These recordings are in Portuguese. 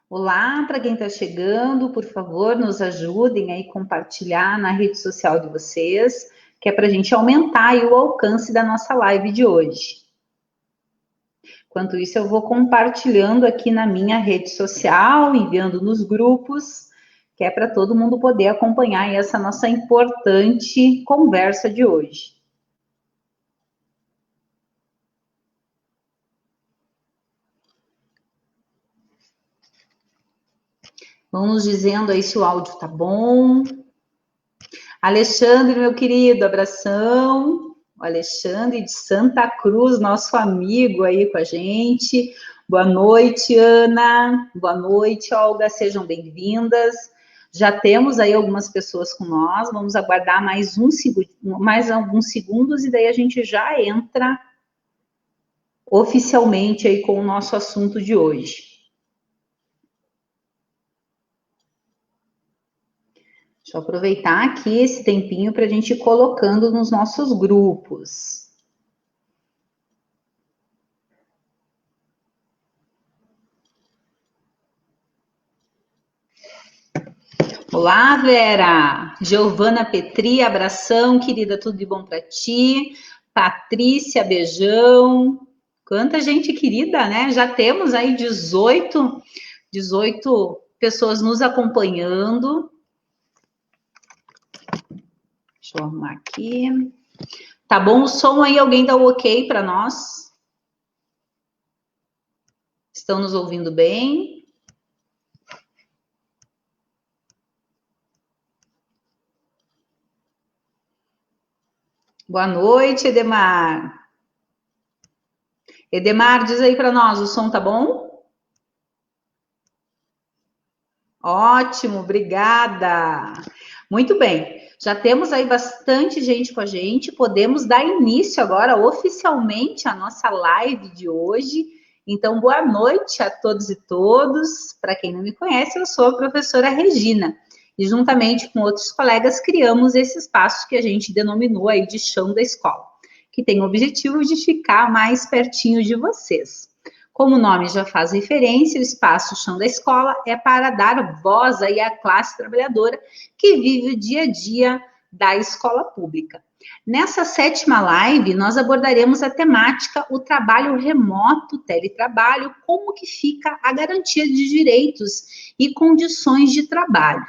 Olá, para quem está chegando, por favor, nos ajudem aí a compartilhar na rede social de vocês, que é para a gente aumentar aí o alcance da nossa live de hoje. Enquanto isso, eu vou compartilhando aqui na minha rede social, enviando nos grupos, que é para todo mundo poder acompanhar aí essa nossa importante conversa de hoje. Vamos dizendo aí se o áudio tá bom. Alexandre, meu querido, abração. O Alexandre de Santa Cruz, nosso amigo aí com a gente. Boa noite, Ana. Boa noite, Olga. Sejam bem-vindas. Já temos aí algumas pessoas com nós. Vamos aguardar mais alguns segundos e daí a gente já entra oficialmente aí com o nosso assunto de hoje. Deixa eu aproveitar aqui esse tempinho para a gente ir colocando nos nossos grupos. Olá, Vera. Giovana Petri, abração, querida, tudo de bom para ti. Patrícia, beijão. Quanta gente querida, né? Já temos aí 18 pessoas nos acompanhando. Deixa eu arrumar aqui. Tá bom o som aí? Alguém dá o ok para nós? Estão nos ouvindo bem? Boa noite, Edemar. Edemar, diz aí para nós, o som tá bom? Ótimo, obrigada. Muito bem, já temos aí bastante gente com a gente, podemos dar início agora oficialmente à nossa live de hoje. Então, boa noite a todos e todas. Para quem não me conhece, eu sou a professora Regina e juntamente com outros colegas criamos esse espaço que a gente denominou aí de chão da escola, que tem o objetivo de ficar mais pertinho de vocês. Como o nome já faz referência, o espaço chão da escola é para dar voz aí à classe trabalhadora que vive o dia a dia da escola pública. Nessa 7ª live, nós abordaremos a temática o trabalho remoto, teletrabalho, como que fica a garantia de direitos e condições de trabalho.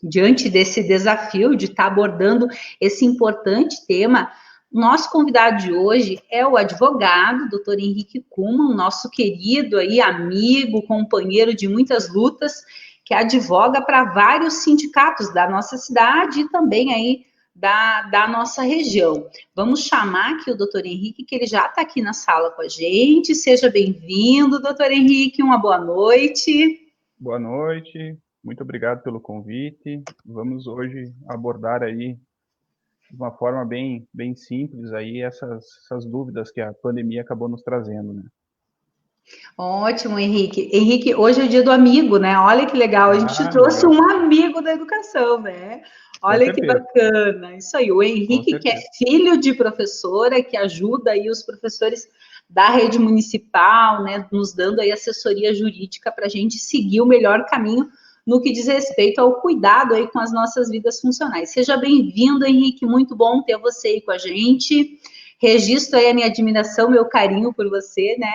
Diante desse desafio de estar abordando esse importante tema, nosso convidado de hoje é o advogado, doutor Henrique Kuhlmann, nosso querido aí, amigo, companheiro de muitas lutas, que advoga para vários sindicatos da nossa cidade e também aí da nossa região. Vamos chamar aqui o doutor Henrique, que ele já está aqui na sala com a gente. Seja bem-vindo, doutor Henrique, uma boa noite. Boa noite, muito obrigado pelo convite. Vamos hoje abordar aí de uma forma bem simples aí essas dúvidas que a pandemia acabou nos trazendo, né? Ótimo, Henrique. Henrique, hoje é o dia do amigo, né? Olha que legal, a gente trouxe Legal. um amigo da educação, né? Olha que bacana. Isso aí, o Henrique, que é filho de professora, que ajuda aí os professores da rede municipal, né? Nos dando aí assessoria jurídica para a gente seguir o melhor caminho no que diz respeito ao cuidado aí com as nossas vidas funcionais. Seja bem-vindo, Henrique, muito bom ter você aí com a gente. Registro aí a minha admiração, meu carinho por você, né?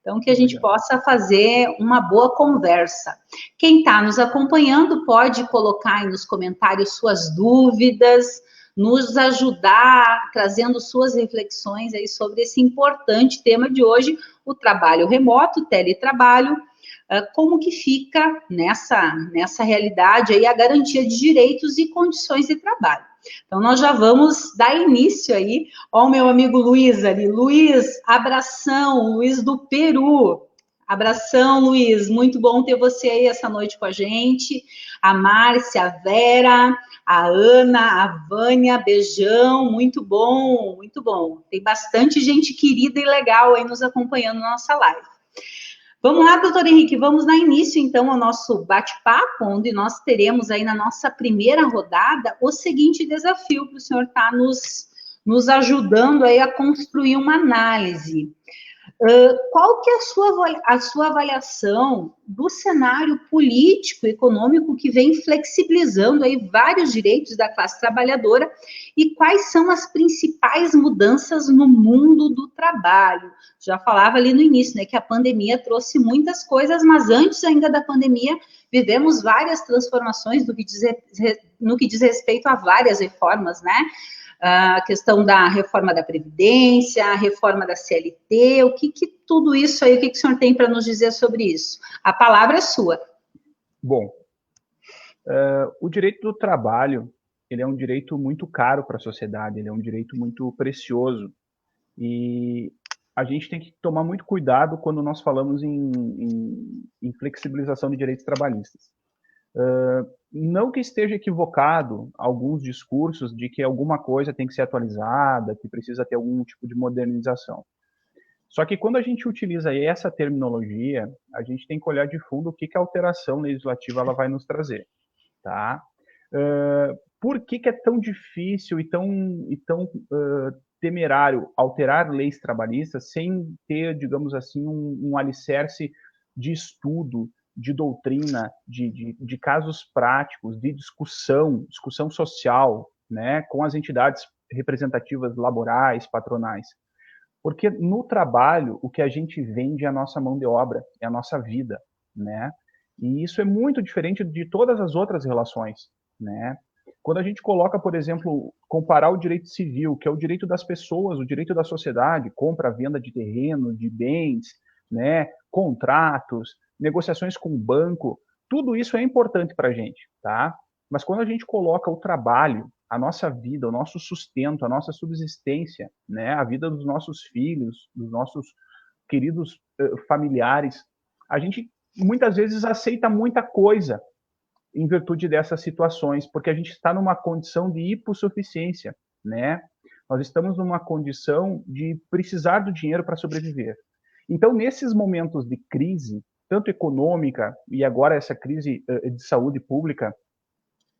Então, que a gente possa fazer uma boa conversa. Quem está nos acompanhando pode colocar aí nos comentários suas dúvidas, nos ajudar, trazendo suas reflexões aí sobre esse importante tema de hoje, o trabalho remoto, o teletrabalho, como que fica nessa realidade aí a garantia de direitos e condições de trabalho. Então, nós já vamos dar início aí ao meu amigo Luiz ali. Luiz, abração, Luiz do Peru. Abração, Luiz. Muito bom ter você aí essa noite com a gente. A Márcia, a Vera, a Ana, a Vânia, beijão. Muito bom, muito bom. Tem bastante gente querida e legal aí nos acompanhando na nossa live. Vamos lá, doutor Henrique, vamos dar início, então, ao nosso bate-papo, onde nós teremos aí na nossa primeira rodada o seguinte desafio para o senhor estar nos ajudando aí a construir uma análise. Qual que é a sua avaliação do cenário político e econômico que vem flexibilizando aí vários direitos da classe trabalhadora e quais são as principais mudanças no mundo do trabalho? Já falava ali no início, né, que a pandemia trouxe muitas coisas, mas antes ainda da pandemia vivemos várias transformações no que diz respeito a várias reformas, né? A questão da reforma da Previdência, a reforma da CLT, tudo isso aí, o que o senhor tem para nos dizer sobre isso? A palavra é sua. Bom, o direito do trabalho, ele é um direito muito caro para a sociedade, ele é um direito muito precioso, e a gente tem que tomar muito cuidado quando nós falamos em flexibilização de direitos trabalhistas. Não que esteja equivocado alguns discursos de que alguma coisa tem que ser atualizada, que precisa ter algum tipo de modernização. Só que quando a gente utiliza essa terminologia, a gente tem que olhar de fundo o que a alteração legislativa ela vai nos trazer, tá? Por que é tão difícil e tão temerário alterar leis trabalhistas sem ter, digamos assim, um alicerce de estudo, de doutrina, de casos práticos, de discussão social, né, com as entidades representativas laborais, patronais? Porque no trabalho, o que a gente vende é a nossa mão de obra, é a nossa vida, né? E isso é muito diferente de todas as outras relações, né? Quando a gente coloca, por exemplo, comparar o direito civil, que é o direito das pessoas, o direito da sociedade, compra, venda de terreno, de bens, né, contratos, negociações com o banco, tudo isso é importante para a gente, tá? Mas quando a gente coloca o trabalho, a nossa vida, o nosso sustento, a nossa subsistência, né, a vida dos nossos filhos, dos nossos queridos familiares, a gente muitas vezes aceita muita coisa em virtude dessas situações, porque a gente está numa condição de hipossuficiência, né? Nós estamos numa condição de precisar do dinheiro para sobreviver. Então, nesses momentos de crise, tanto econômica e agora essa crise de saúde pública,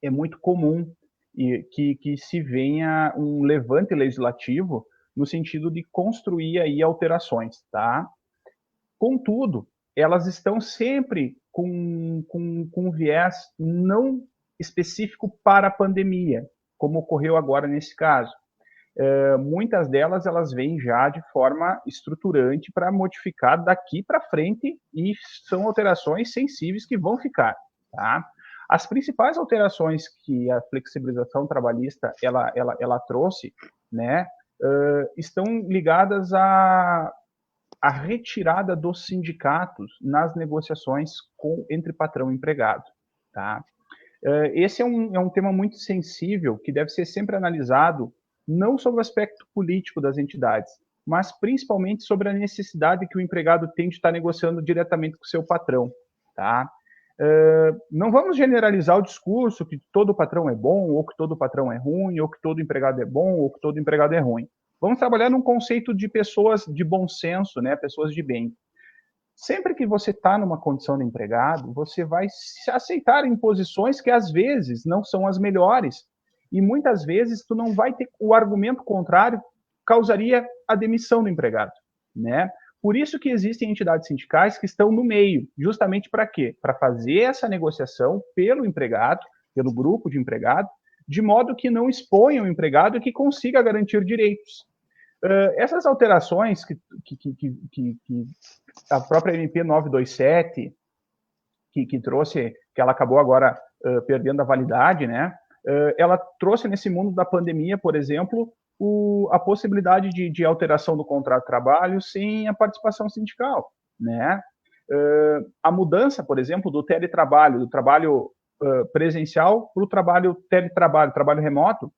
é muito comum que se venha um levante legislativo no sentido de construir aí alterações, tá? Contudo, elas estão sempre com um viés não específico para a pandemia, como ocorreu agora nesse caso. Muitas delas elas vêm já de forma estruturante para modificar daqui para frente e são alterações sensíveis que vão ficar, tá? As principais alterações que a flexibilização trabalhista ela trouxe, né, estão ligadas a retirada dos sindicatos nas negociações entre patrão e empregado, tá? Esse é um tema muito sensível que deve ser sempre analisado não sobre o aspecto político das entidades, mas principalmente sobre a necessidade que o empregado tem de estar negociando diretamente com o seu patrão, tá? Não vamos generalizar o discurso que todo patrão é bom, ou que todo patrão é ruim, ou que todo empregado é bom, ou que todo empregado é ruim. Vamos trabalhar num conceito de pessoas de bom senso, né? Pessoas de bem. Sempre que você está numa condição de empregado, você vai se aceitar em posições que às vezes não são as melhores. E muitas vezes tu não vai ter o argumento contrário causaria a demissão do empregado, né? Por isso que existem entidades sindicais que estão no meio, justamente para quê? Para fazer essa negociação pelo empregado, pelo grupo de empregado, de modo que não exponha o empregado e que consiga garantir direitos. Essas alterações que a própria MP 927, que trouxe, que ela acabou agora perdendo a validade, né? Ela trouxe nesse mundo da pandemia, por exemplo, a possibilidade de alteração do contrato de trabalho sem a participação sindical, né? A mudança, por exemplo, do teletrabalho, do trabalho presencial para o trabalho teletrabalho, trabalho remoto,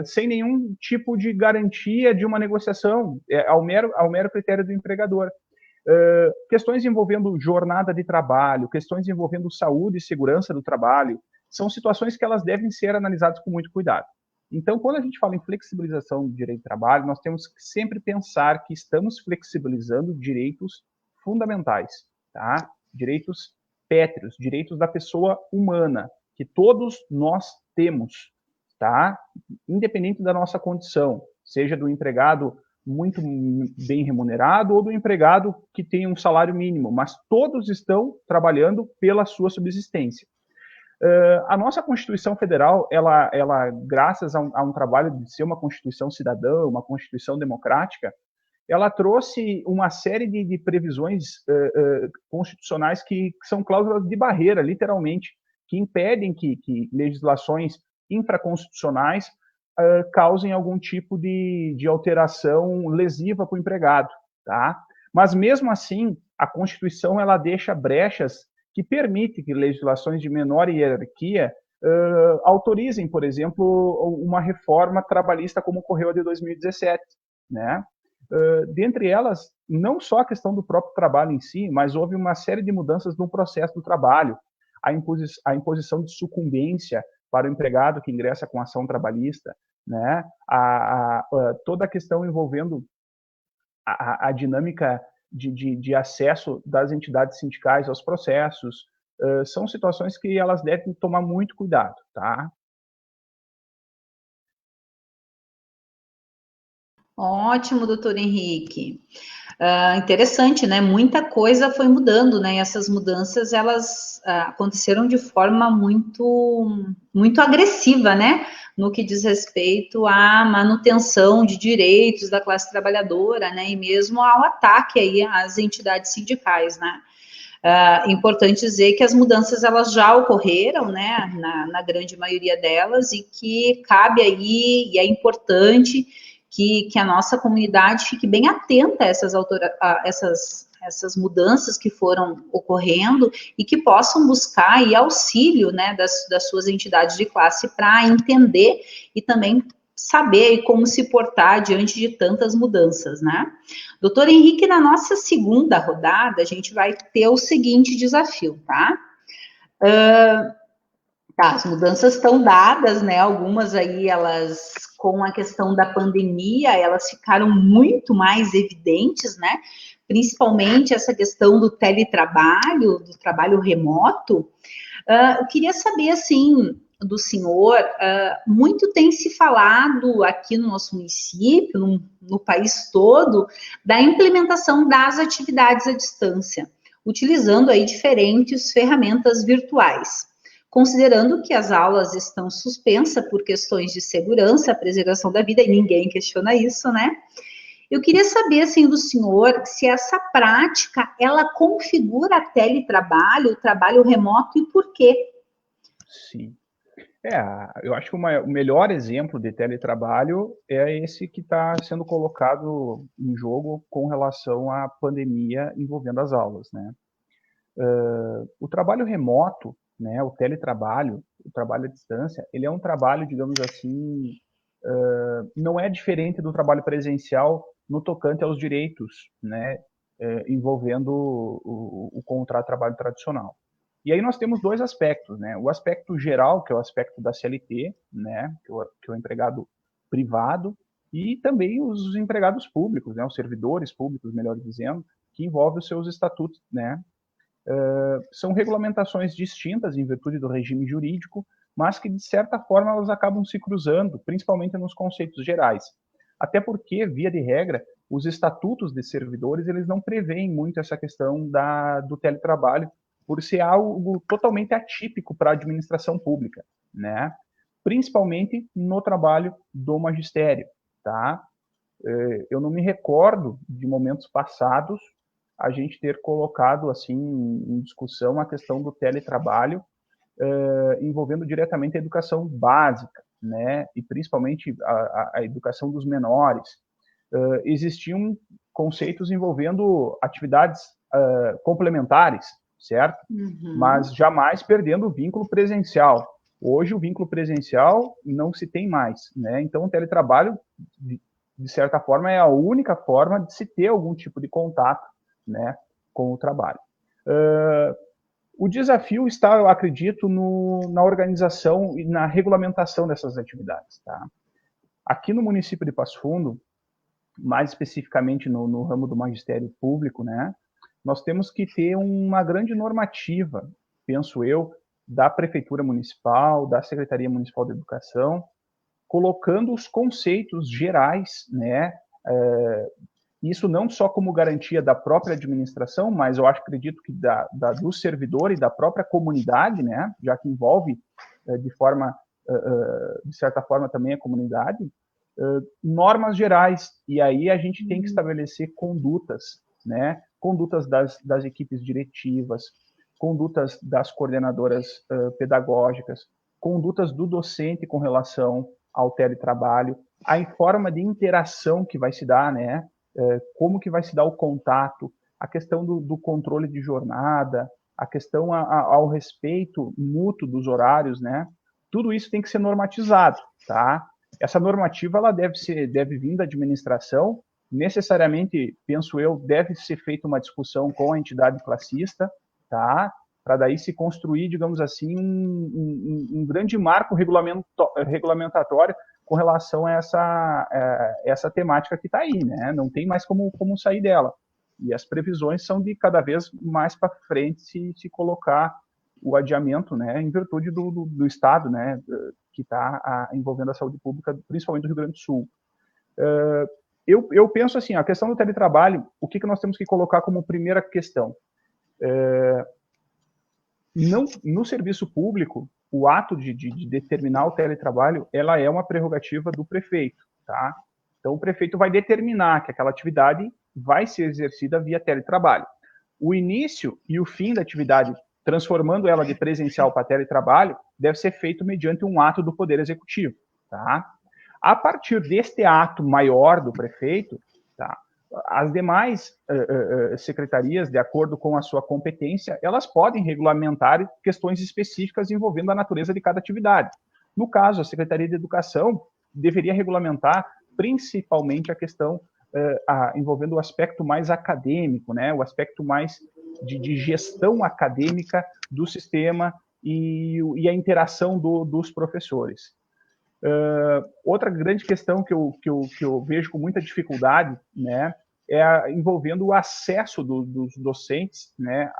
sem nenhum tipo de garantia de uma negociação, ao mero critério do empregador. Questões envolvendo jornada de trabalho, questões envolvendo saúde e segurança do trabalho, são situações que elas devem ser analisadas com muito cuidado. Então, quando a gente fala em flexibilização do direito de trabalho, nós temos que sempre pensar que estamos flexibilizando direitos fundamentais, tá? Direitos pétreos, direitos da pessoa humana, que todos nós temos, tá? Independente da nossa condição, seja do empregado muito bem remunerado ou do empregado que tem um salário mínimo, mas todos estão trabalhando pela sua subsistência. A nossa Constituição Federal, ela graças a um trabalho de ser uma Constituição cidadã, uma Constituição democrática, ela trouxe uma série de previsões constitucionais que são cláusulas de barreira, literalmente, que impedem que legislações infraconstitucionais causem algum tipo de alteração lesiva para o empregado, tá? Mas mesmo assim, a Constituição ela deixa brechas que permitem que legislações de menor hierarquia autorizem, por exemplo, uma reforma trabalhista como ocorreu a de 2017, né? Dentre elas, não só a questão do próprio trabalho em si, mas houve uma série de mudanças no processo do trabalho, a imposição de sucumbência para o empregado que ingressa com ação trabalhista, né? Toda a questão envolvendo a dinâmica de acesso das entidades sindicais aos processos, são situações que elas devem tomar muito cuidado, tá? Ótimo, doutor Henrique. Interessante, né? Muita coisa foi mudando, né? E essas mudanças elas aconteceram de forma muito agressiva, né? No que diz respeito à manutenção de direitos da classe trabalhadora, né? E mesmo ao ataque aí às entidades sindicais, né? Importante dizer que as mudanças elas já ocorreram, né? Na grande maioria delas e que cabe aí e é importante que a nossa comunidade fique bem atenta a essas mudanças que foram ocorrendo e que possam buscar aí auxílio, né, das suas entidades de classe para entender e também saber como se portar diante de tantas mudanças, né? Doutor Henrique, na nossa segunda rodada, a gente vai ter o seguinte desafio, tá? As mudanças estão dadas, né? Algumas aí, elas, com a questão da pandemia, elas ficaram muito mais evidentes, né? Principalmente essa questão do teletrabalho, do trabalho remoto. Eu queria saber, assim, do senhor, muito tem se falado aqui no nosso município, no país todo, da implementação das atividades à distância, utilizando aí diferentes ferramentas virtuais. Considerando que as aulas estão suspensas por questões de segurança, preservação da vida, e ninguém questiona isso, né? Eu queria saber, assim, do senhor, se essa prática, ela configura teletrabalho, trabalho remoto e por quê? Sim. Eu acho que o melhor exemplo de teletrabalho é esse que está sendo colocado em jogo com relação à pandemia envolvendo as aulas, né? O trabalho remoto, né, o teletrabalho, o trabalho à distância, ele é um trabalho, digamos assim, não é diferente do trabalho presencial no tocante aos direitos, né, envolvendo o contrato de trabalho tradicional. E aí nós temos dois aspectos, né? O aspecto geral, que é o aspecto da CLT, né, que é o empregado privado, e também os empregados públicos, né, os servidores públicos, melhor dizendo, que envolve os seus estatutos, né? São regulamentações distintas em virtude do regime jurídico, mas que, de certa forma, elas acabam se cruzando, principalmente nos conceitos gerais. Até porque, via de regra, os estatutos de servidores eles não prevêem muito essa questão do teletrabalho, por ser algo totalmente atípico para a administração pública, né? Principalmente no trabalho do magistério, tá? Eu não me recordo de momentos passados a gente ter colocado assim em discussão a questão do teletrabalho envolvendo diretamente a educação básica, né, e principalmente a educação dos menores. Existiam conceitos envolvendo atividades complementares, certo? Uhum. Mas jamais perdendo o vínculo presencial. Hoje o vínculo presencial não se tem mais, né? Então o teletrabalho de certa forma é a única forma de se ter algum tipo de contato, né, com o trabalho. O desafio está, eu acredito, na organização e na regulamentação dessas atividades. Tá? Aqui no município de Passo Fundo, mais especificamente no ramo do magistério público, né, nós temos que ter uma grande normativa, penso eu, da Prefeitura Municipal, da Secretaria Municipal de Educação, colocando os conceitos gerais, né, Isso não só como garantia da própria administração, mas eu acredito que do servidor e da própria comunidade, né, já que envolve de certa forma também a comunidade, normas gerais, e aí a gente tem que estabelecer condutas, né, condutas das equipes diretivas, condutas das coordenadoras pedagógicas, condutas do docente com relação ao teletrabalho, a forma de interação que vai se dar, né, como que vai se dar o contato, a questão do controle de jornada, a questão ao respeito mútuo dos horários, né? Tudo isso tem que ser normatizado, tá? Essa normativa ela deve vir da administração, necessariamente, penso eu, deve ser feita uma discussão com a entidade classista, tá? Para daí se construir, digamos assim, um grande marco regulamentatório com relação a essa temática que está aí, né? Não tem mais como sair dela. E as previsões são de cada vez mais para frente se colocar o adiamento, né, em virtude do Estado, né, que está envolvendo a saúde pública, principalmente do Rio Grande do Sul. Eu penso assim, a questão do teletrabalho, o que nós temos que colocar como primeira questão? No serviço público, o ato de determinar o teletrabalho, ela é uma prerrogativa do prefeito, tá? Então, o prefeito vai determinar que aquela atividade vai ser exercida via teletrabalho. O início e o fim da atividade, transformando ela de presencial para teletrabalho, deve ser feito mediante um ato do Poder Executivo, tá? A partir deste ato maior do prefeito, tá? As demais secretarias, de acordo com a sua competência, elas podem regulamentar questões específicas envolvendo a natureza de cada atividade. No caso, a Secretaria de Educação deveria regulamentar principalmente a questão envolvendo o aspecto mais acadêmico, né, o aspecto mais de gestão acadêmica do sistema e a interação dos professores. Outra grande questão que eu vejo com muita dificuldade, né, é envolvendo o acesso dos docentes, né,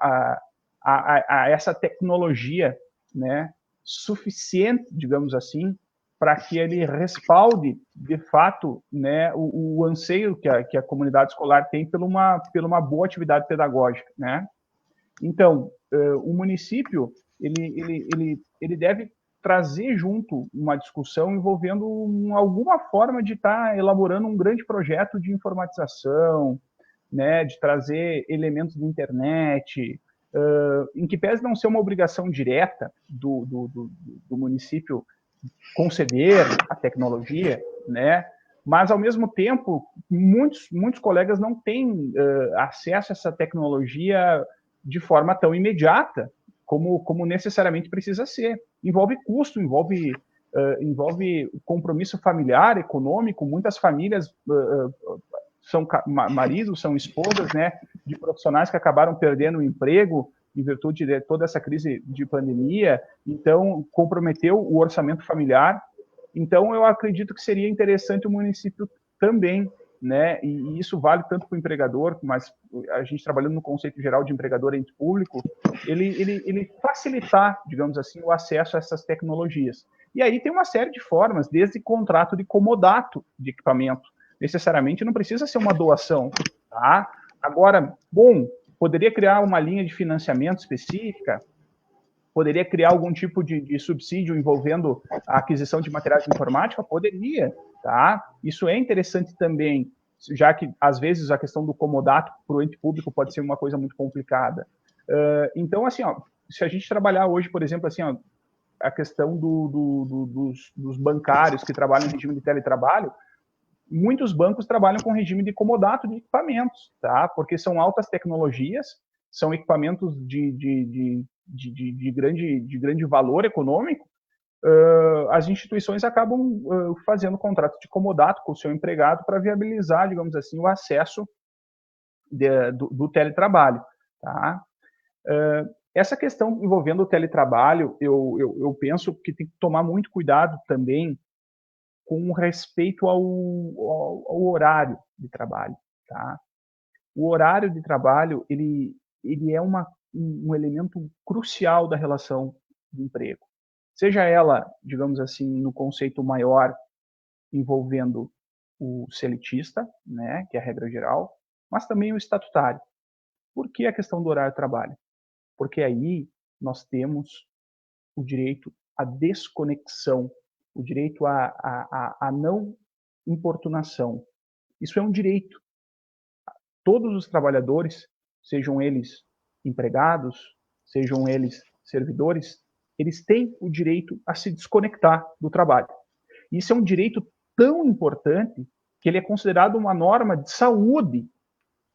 a essa tecnologia, né, suficiente, digamos assim, para que ele respalde, de fato, né, o anseio que a comunidade escolar tem por uma boa atividade pedagógica, né? Então, o município ele deve trazer junto uma discussão envolvendo alguma forma de estar elaborando um grande projeto de informatização, né, de trazer elementos de internet, em que pese não ser uma obrigação direta do município conceder a tecnologia, né, mas ao mesmo tempo muitos colegas não têm acesso a essa tecnologia de forma tão imediata como necessariamente precisa ser. Envolve custo, envolve compromisso familiar, econômico. Muitas famílias são maridos, são esposas, né, de profissionais que acabaram perdendo o emprego em virtude de toda essa crise de pandemia. Então, comprometeu o orçamento familiar. Então, eu acredito que seria interessante o município também, né, e isso vale tanto para o empregador, mas a gente trabalhando no conceito geral de empregador ente público, ele facilitar, digamos assim, o acesso a essas tecnologias. E aí tem uma série de formas, desde contrato de comodato de equipamento. Necessariamente não precisa ser uma doação, tá? Agora, bom, poderia criar uma linha de financiamento específica, poderia criar algum tipo de subsídio envolvendo a aquisição de materiais de informática? Poderia, tá? Isso é interessante também, já que, às vezes, a questão do comodato para o ente público pode ser uma coisa muito complicada. Então, assim, ó, se a gente trabalhar hoje, por exemplo, assim, ó, a questão dos bancários que trabalham em regime de teletrabalho, muitos bancos trabalham com regime de comodato de equipamentos, tá? Porque são altas tecnologias, são equipamentos de grande valor econômico. As instituições acabam fazendo contrato de comodato com o seu empregado para viabilizar, digamos assim, o acesso do teletrabalho, tá? Essa questão envolvendo o teletrabalho, eu penso que tem que tomar muito cuidado também com respeito ao horário de trabalho, tá? O horário de trabalho, ele é um elemento crucial da relação de emprego. Seja ela, digamos assim, no conceito maior, envolvendo o seletista, né, que é a regra geral, mas também o estatutário. Por que a questão do horário de trabalho? Porque aí nós temos o direito à desconexão, o direito à não importunação. Isso é um direito. Todos os trabalhadores, sejam eles empregados, sejam eles servidores, eles têm o direito a se desconectar do trabalho. Isso é um direito tão importante que ele é considerado uma norma de saúde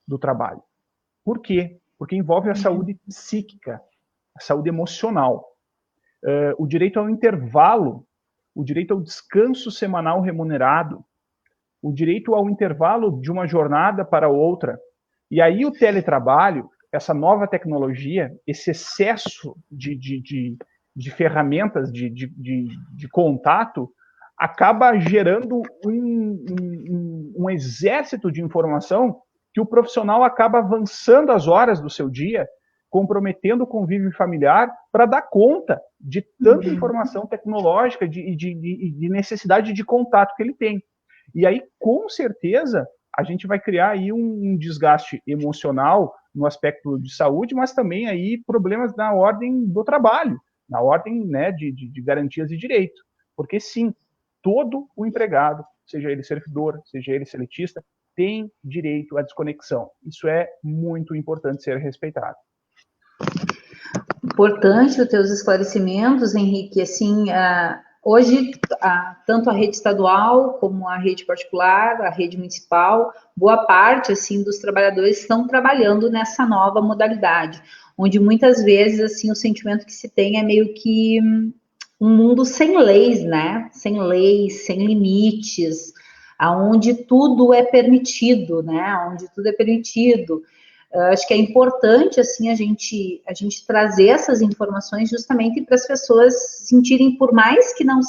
do trabalho. Por quê? Porque envolve a saúde psíquica, a saúde emocional. O direito ao intervalo, o direito ao descanso semanal remunerado, o direito ao intervalo de uma jornada para outra. E aí o teletrabalho, essa nova tecnologia, esse excesso de ferramentas de contato, acaba gerando um exército de informação que o profissional acaba avançando as horas do seu dia, comprometendo o convívio familiar para dar conta de tanta informação tecnológica e de necessidade de contato que ele tem. E aí, com certeza, a gente vai criar aí um desgaste emocional no aspecto de saúde, mas também aí problemas na ordem do trabalho, na ordem, né, de garantias e direitos. Porque sim, todo o empregado, seja ele servidor, seja ele seletista, tem direito à desconexão. Isso é muito importante ser respeitado. Importante os teus esclarecimentos, Henrique. Assim, hoje, tanto a rede estadual como a rede particular, a rede municipal, boa parte assim dos trabalhadores estão trabalhando nessa nova modalidade, onde muitas vezes assim o sentimento que se tem é meio que um mundo sem leis, né? Sem leis, sem limites, aonde tudo é permitido, né? Onde tudo é permitido. Acho que é importante assim a gente trazer essas informações justamente para as pessoas sentirem, por mais que não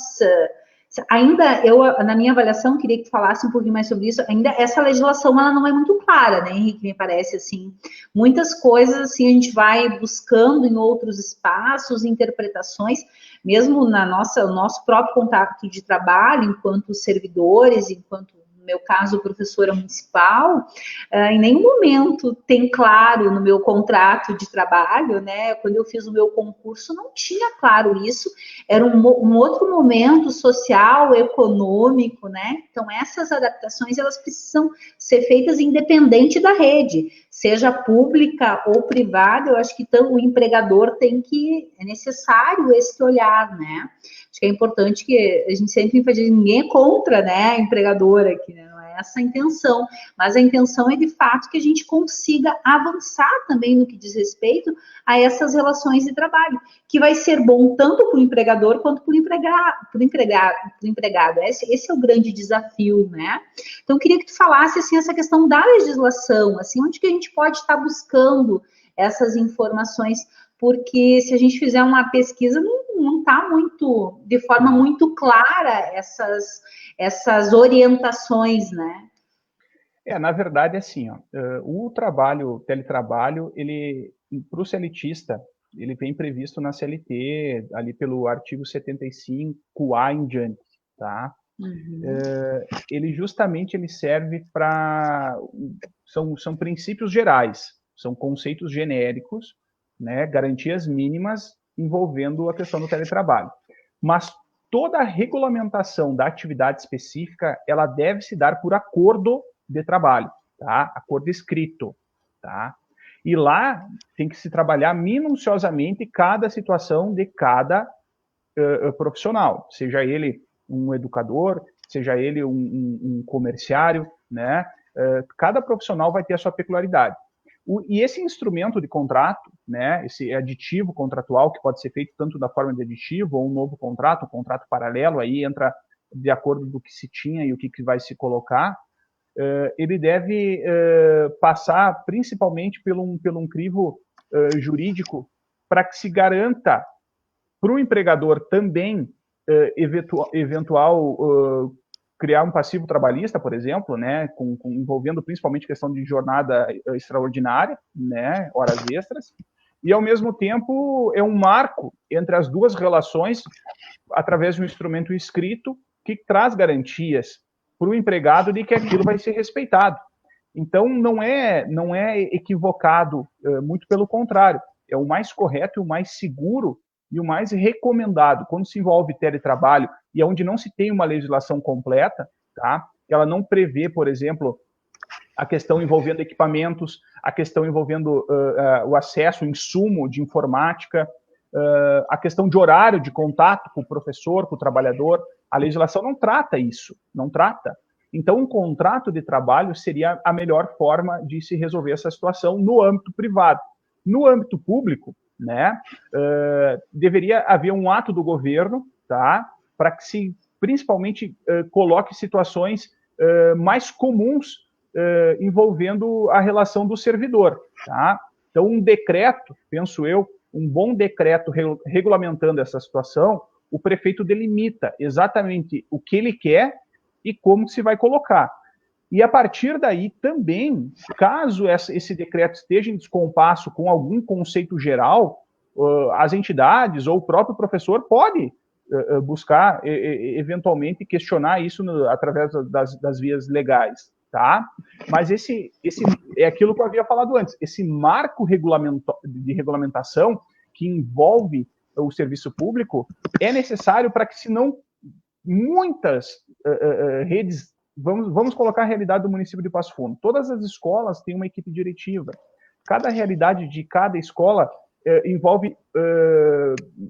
ainda eu na minha avaliação queria que falasse um pouquinho mais sobre isso. Ainda essa legislação ela não é muito clara, né, Henrique? Me parece assim, muitas coisas assim a gente vai buscando em outros espaços, interpretações, mesmo no nosso próprio contato de trabalho, enquanto servidores, enquanto no meu caso, professora municipal, em nenhum momento tem claro no meu contrato de trabalho, né? Quando eu fiz o meu concurso, não tinha claro isso, era um outro momento social, econômico, né? Então, essas adaptações, elas precisam ser feitas independente da rede, seja pública ou privada. Eu acho que o empregador é necessário esse olhar, né? Acho que é importante que a gente sempre enfatiza, ninguém é contra, né, empregador aqui, né? Não é essa a intenção, mas a intenção é de fato que a gente consiga avançar também no que diz respeito a essas relações de trabalho, que vai ser bom tanto para o empregador quanto para o empregado. Esse é o grande desafio, né? Então, eu queria que tu falasse assim, essa questão da legislação, assim, onde que a gente pode estar buscando essas informações, porque se a gente fizer uma pesquisa, não está muito, de forma muito clara essas orientações, né? Na verdade, assim, ó, o teletrabalho, ele, para o seletista, ele vem previsto na CLT, ali pelo artigo 75A em diante, tá? Ele justamente ele serve para... São princípios gerais, são conceitos genéricos, né, garantias mínimas envolvendo a questão do teletrabalho. Mas toda a regulamentação da atividade específica, ela deve se dar por acordo de trabalho, tá? Acordo escrito, tá? E lá tem que se trabalhar minuciosamente cada situação de cada profissional, seja ele um educador, seja ele um comerciário, né? Cada profissional vai ter a sua peculiaridade. E esse instrumento de contrato, né, esse aditivo contratual, que pode ser feito tanto da forma de aditivo ou um novo contrato, um contrato paralelo, aí entra de acordo do que se tinha e o que vai se colocar, ele deve passar principalmente por um crivo jurídico para que se garanta para o empregador também eventual criar um passivo trabalhista, por exemplo, né, envolvendo principalmente questão de jornada extraordinária, né, horas extras, e ao mesmo tempo é um marco entre as duas relações através de um instrumento escrito que traz garantias para o empregado de que aquilo vai ser respeitado. Então, não é equivocado, muito pelo contrário, é o mais correto, o mais seguro e o mais recomendado. Quando se envolve teletrabalho e onde não se tem uma legislação completa, tá? Ela não prevê, por exemplo, a questão envolvendo equipamentos, a questão envolvendo o acesso, o insumo de informática, a questão de horário de contato com o professor, com o trabalhador. A legislação não trata isso, não trata. Então, um contrato de trabalho seria a melhor forma de se resolver essa situação no âmbito privado. No âmbito público, né, deveria haver um ato do governo, tá, para que se, principalmente, coloque situações mais comuns envolvendo a relação do servidor. Tá? Então, um decreto, penso eu, um bom decreto regulamentando essa situação, o prefeito delimita exatamente o que ele quer e como se vai colocar. E a partir daí também, caso esse decreto esteja em descompasso com algum conceito geral, as entidades ou o próprio professor pode buscar, eventualmente, questionar isso através das vias legais. Tá? Mas esse é aquilo que eu havia falado antes, esse marco de regulamentação que envolve o serviço público é necessário para que, senão, muitas redes, vamos colocar a realidade do município de Passo Fundo, todas as escolas têm uma equipe diretiva, cada realidade de cada escola envolve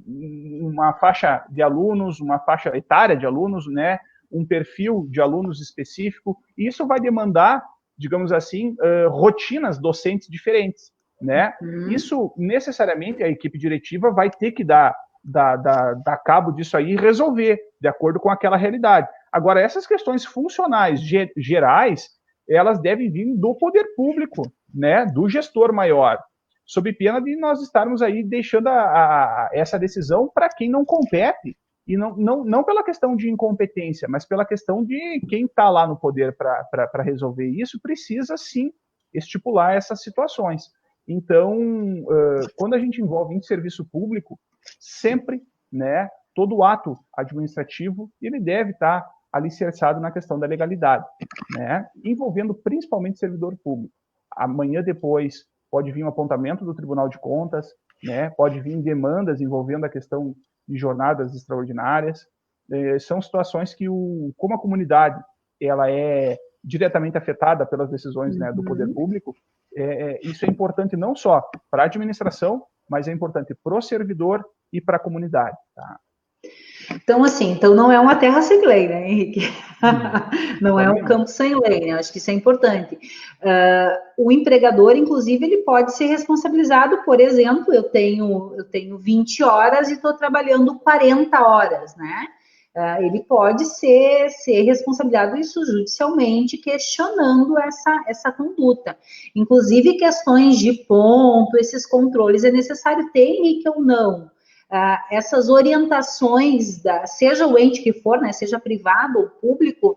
uma faixa de alunos, uma faixa etária de alunos, né, um perfil de alunos específico, e isso vai demandar, digamos assim, rotinas docentes diferentes, né? Isso, necessariamente, a equipe diretiva vai ter que dar cabo disso aí e resolver, de acordo com aquela realidade. Agora, essas questões funcionais gerais, elas devem vir do poder público, né? Do gestor maior, sob pena de nós estarmos aí deixando essa decisão para quem não compete, e não pela questão de incompetência, mas pela questão de quem está lá no poder para resolver isso, precisa sim estipular essas situações. Então, quando a gente envolve em serviço público, sempre, né, todo ato administrativo, ele deve estar alicerçado na questão da legalidade, né, envolvendo principalmente servidor público. Amanhã depois pode vir um apontamento do Tribunal de Contas, né, pode vir demandas envolvendo a questão de jornadas extraordinárias. São situações que, como a comunidade ela é diretamente afetada pelas decisões, né, do poder público, isso é importante não só para a administração, mas é importante para o servidor e para a comunidade. Tá? Então, assim, não é uma terra sem lei, né, Henrique? Não é um campo sem lei, né? Acho que isso é importante. O empregador, inclusive, ele pode ser responsabilizado, por exemplo, eu tenho 20 horas e estou trabalhando 40 horas, né? Ele pode ser responsabilizado isso judicialmente, questionando essa conduta. Inclusive, questões de ponto, esses controles, é necessário ter, Henrique, ou não? Essas orientações, seja o ente que for, né, seja privado ou público,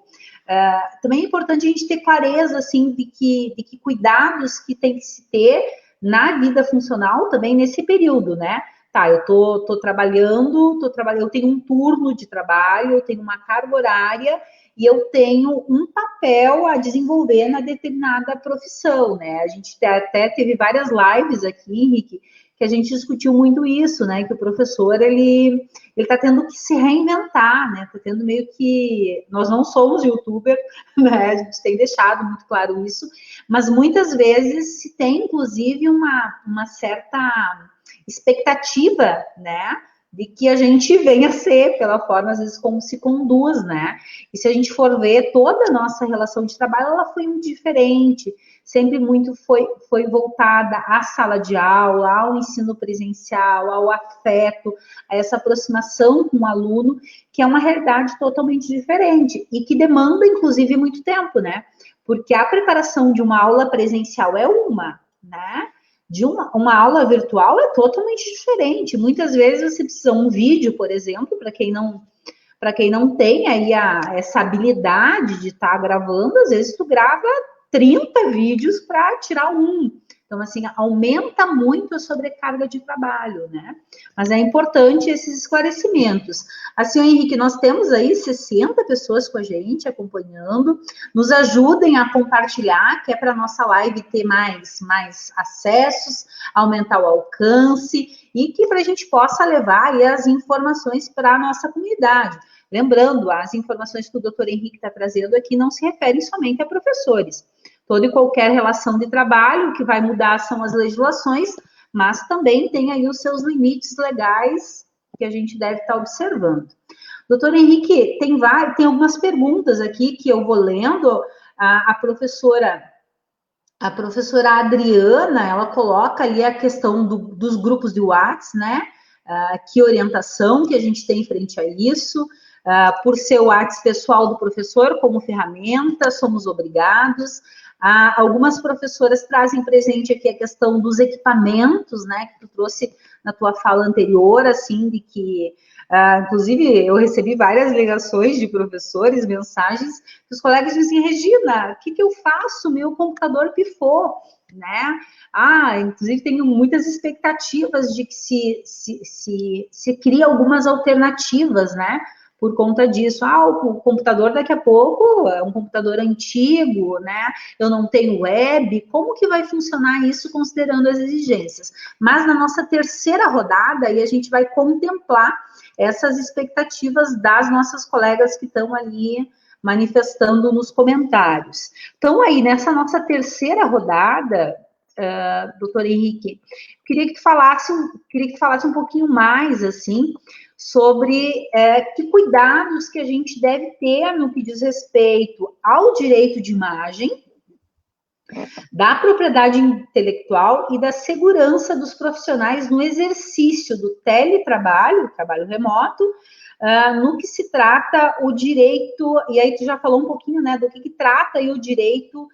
também é importante a gente ter clareza, assim, de que cuidados que tem que se ter na vida funcional também nesse período, né? Tá, eu tô trabalhando, eu tenho um turno de trabalho, eu tenho uma carga horária e eu tenho um papel a desenvolver na determinada profissão, né? A gente até teve várias lives aqui, Henrique, que a gente discutiu muito isso, né? Que o professor, ele está tendo que se reinventar, né? Está tendo meio que... Nós não somos youtuber, né? A gente tem deixado muito claro isso, mas muitas vezes se tem, inclusive, uma certa expectativa, né? De que a gente venha a ser, pela forma, às vezes, como se conduz, né? E se a gente for ver, toda a nossa relação de trabalho, ela foi muito diferente, sempre muito foi voltada à sala de aula, ao ensino presencial, ao afeto, a essa aproximação com o aluno, que é uma realidade totalmente diferente e que demanda, inclusive, muito tempo, né? Porque a preparação de uma aula presencial é né? De uma aula virtual é totalmente diferente. Muitas vezes você precisa de um vídeo, por exemplo, para quem não tem aí essa habilidade de estar gravando, às vezes tu grava 30 vídeos para tirar um, Então, assim, aumenta muito a sobrecarga de trabalho, né? Mas é importante esses esclarecimentos. Assim, Henrique, nós temos aí 60 pessoas com a gente acompanhando. Nos ajudem a compartilhar, que é para a nossa live ter mais acessos, aumentar o alcance e que para a gente possa levar aí as informações para a nossa comunidade. Lembrando, as informações que o doutor Henrique está trazendo aqui não se referem somente a professores. Toda e qualquer relação de trabalho, o que vai mudar são as legislações, mas também tem aí os seus limites legais que a gente deve estar observando. Doutor Henrique, tem algumas perguntas aqui que eu vou lendo. A professora Adriana, ela coloca ali a questão dos grupos de WhatsApp, né? Que orientação que a gente tem frente a isso? Por ser o WhatsApp pessoal do professor como ferramenta, somos obrigados. Algumas professoras trazem presente aqui a questão dos equipamentos, né? Que tu trouxe na tua fala anterior, assim, de que inclusive, eu recebi várias ligações de professores, mensagens, que os colegas dizem, Regina, o que eu faço? Meu computador pifou, né? Inclusive, tenho muitas expectativas de que se cria algumas alternativas, né? Por conta disso, o computador daqui a pouco é um computador antigo, né? Eu não tenho web, como que vai funcionar isso considerando as exigências? Mas na nossa terceira rodada, aí a gente vai contemplar essas expectativas das nossas colegas que estão ali manifestando nos comentários. Então, aí, nessa nossa terceira rodada, doutor Henrique, queria que tu falasse um pouquinho mais, assim, sobre que cuidados que a gente deve ter no que diz respeito ao direito de imagem, da propriedade intelectual e da segurança dos profissionais no exercício do teletrabalho, trabalho remoto, no que se trata o direito, e aí tu já falou um pouquinho, né, do que trata aí o direito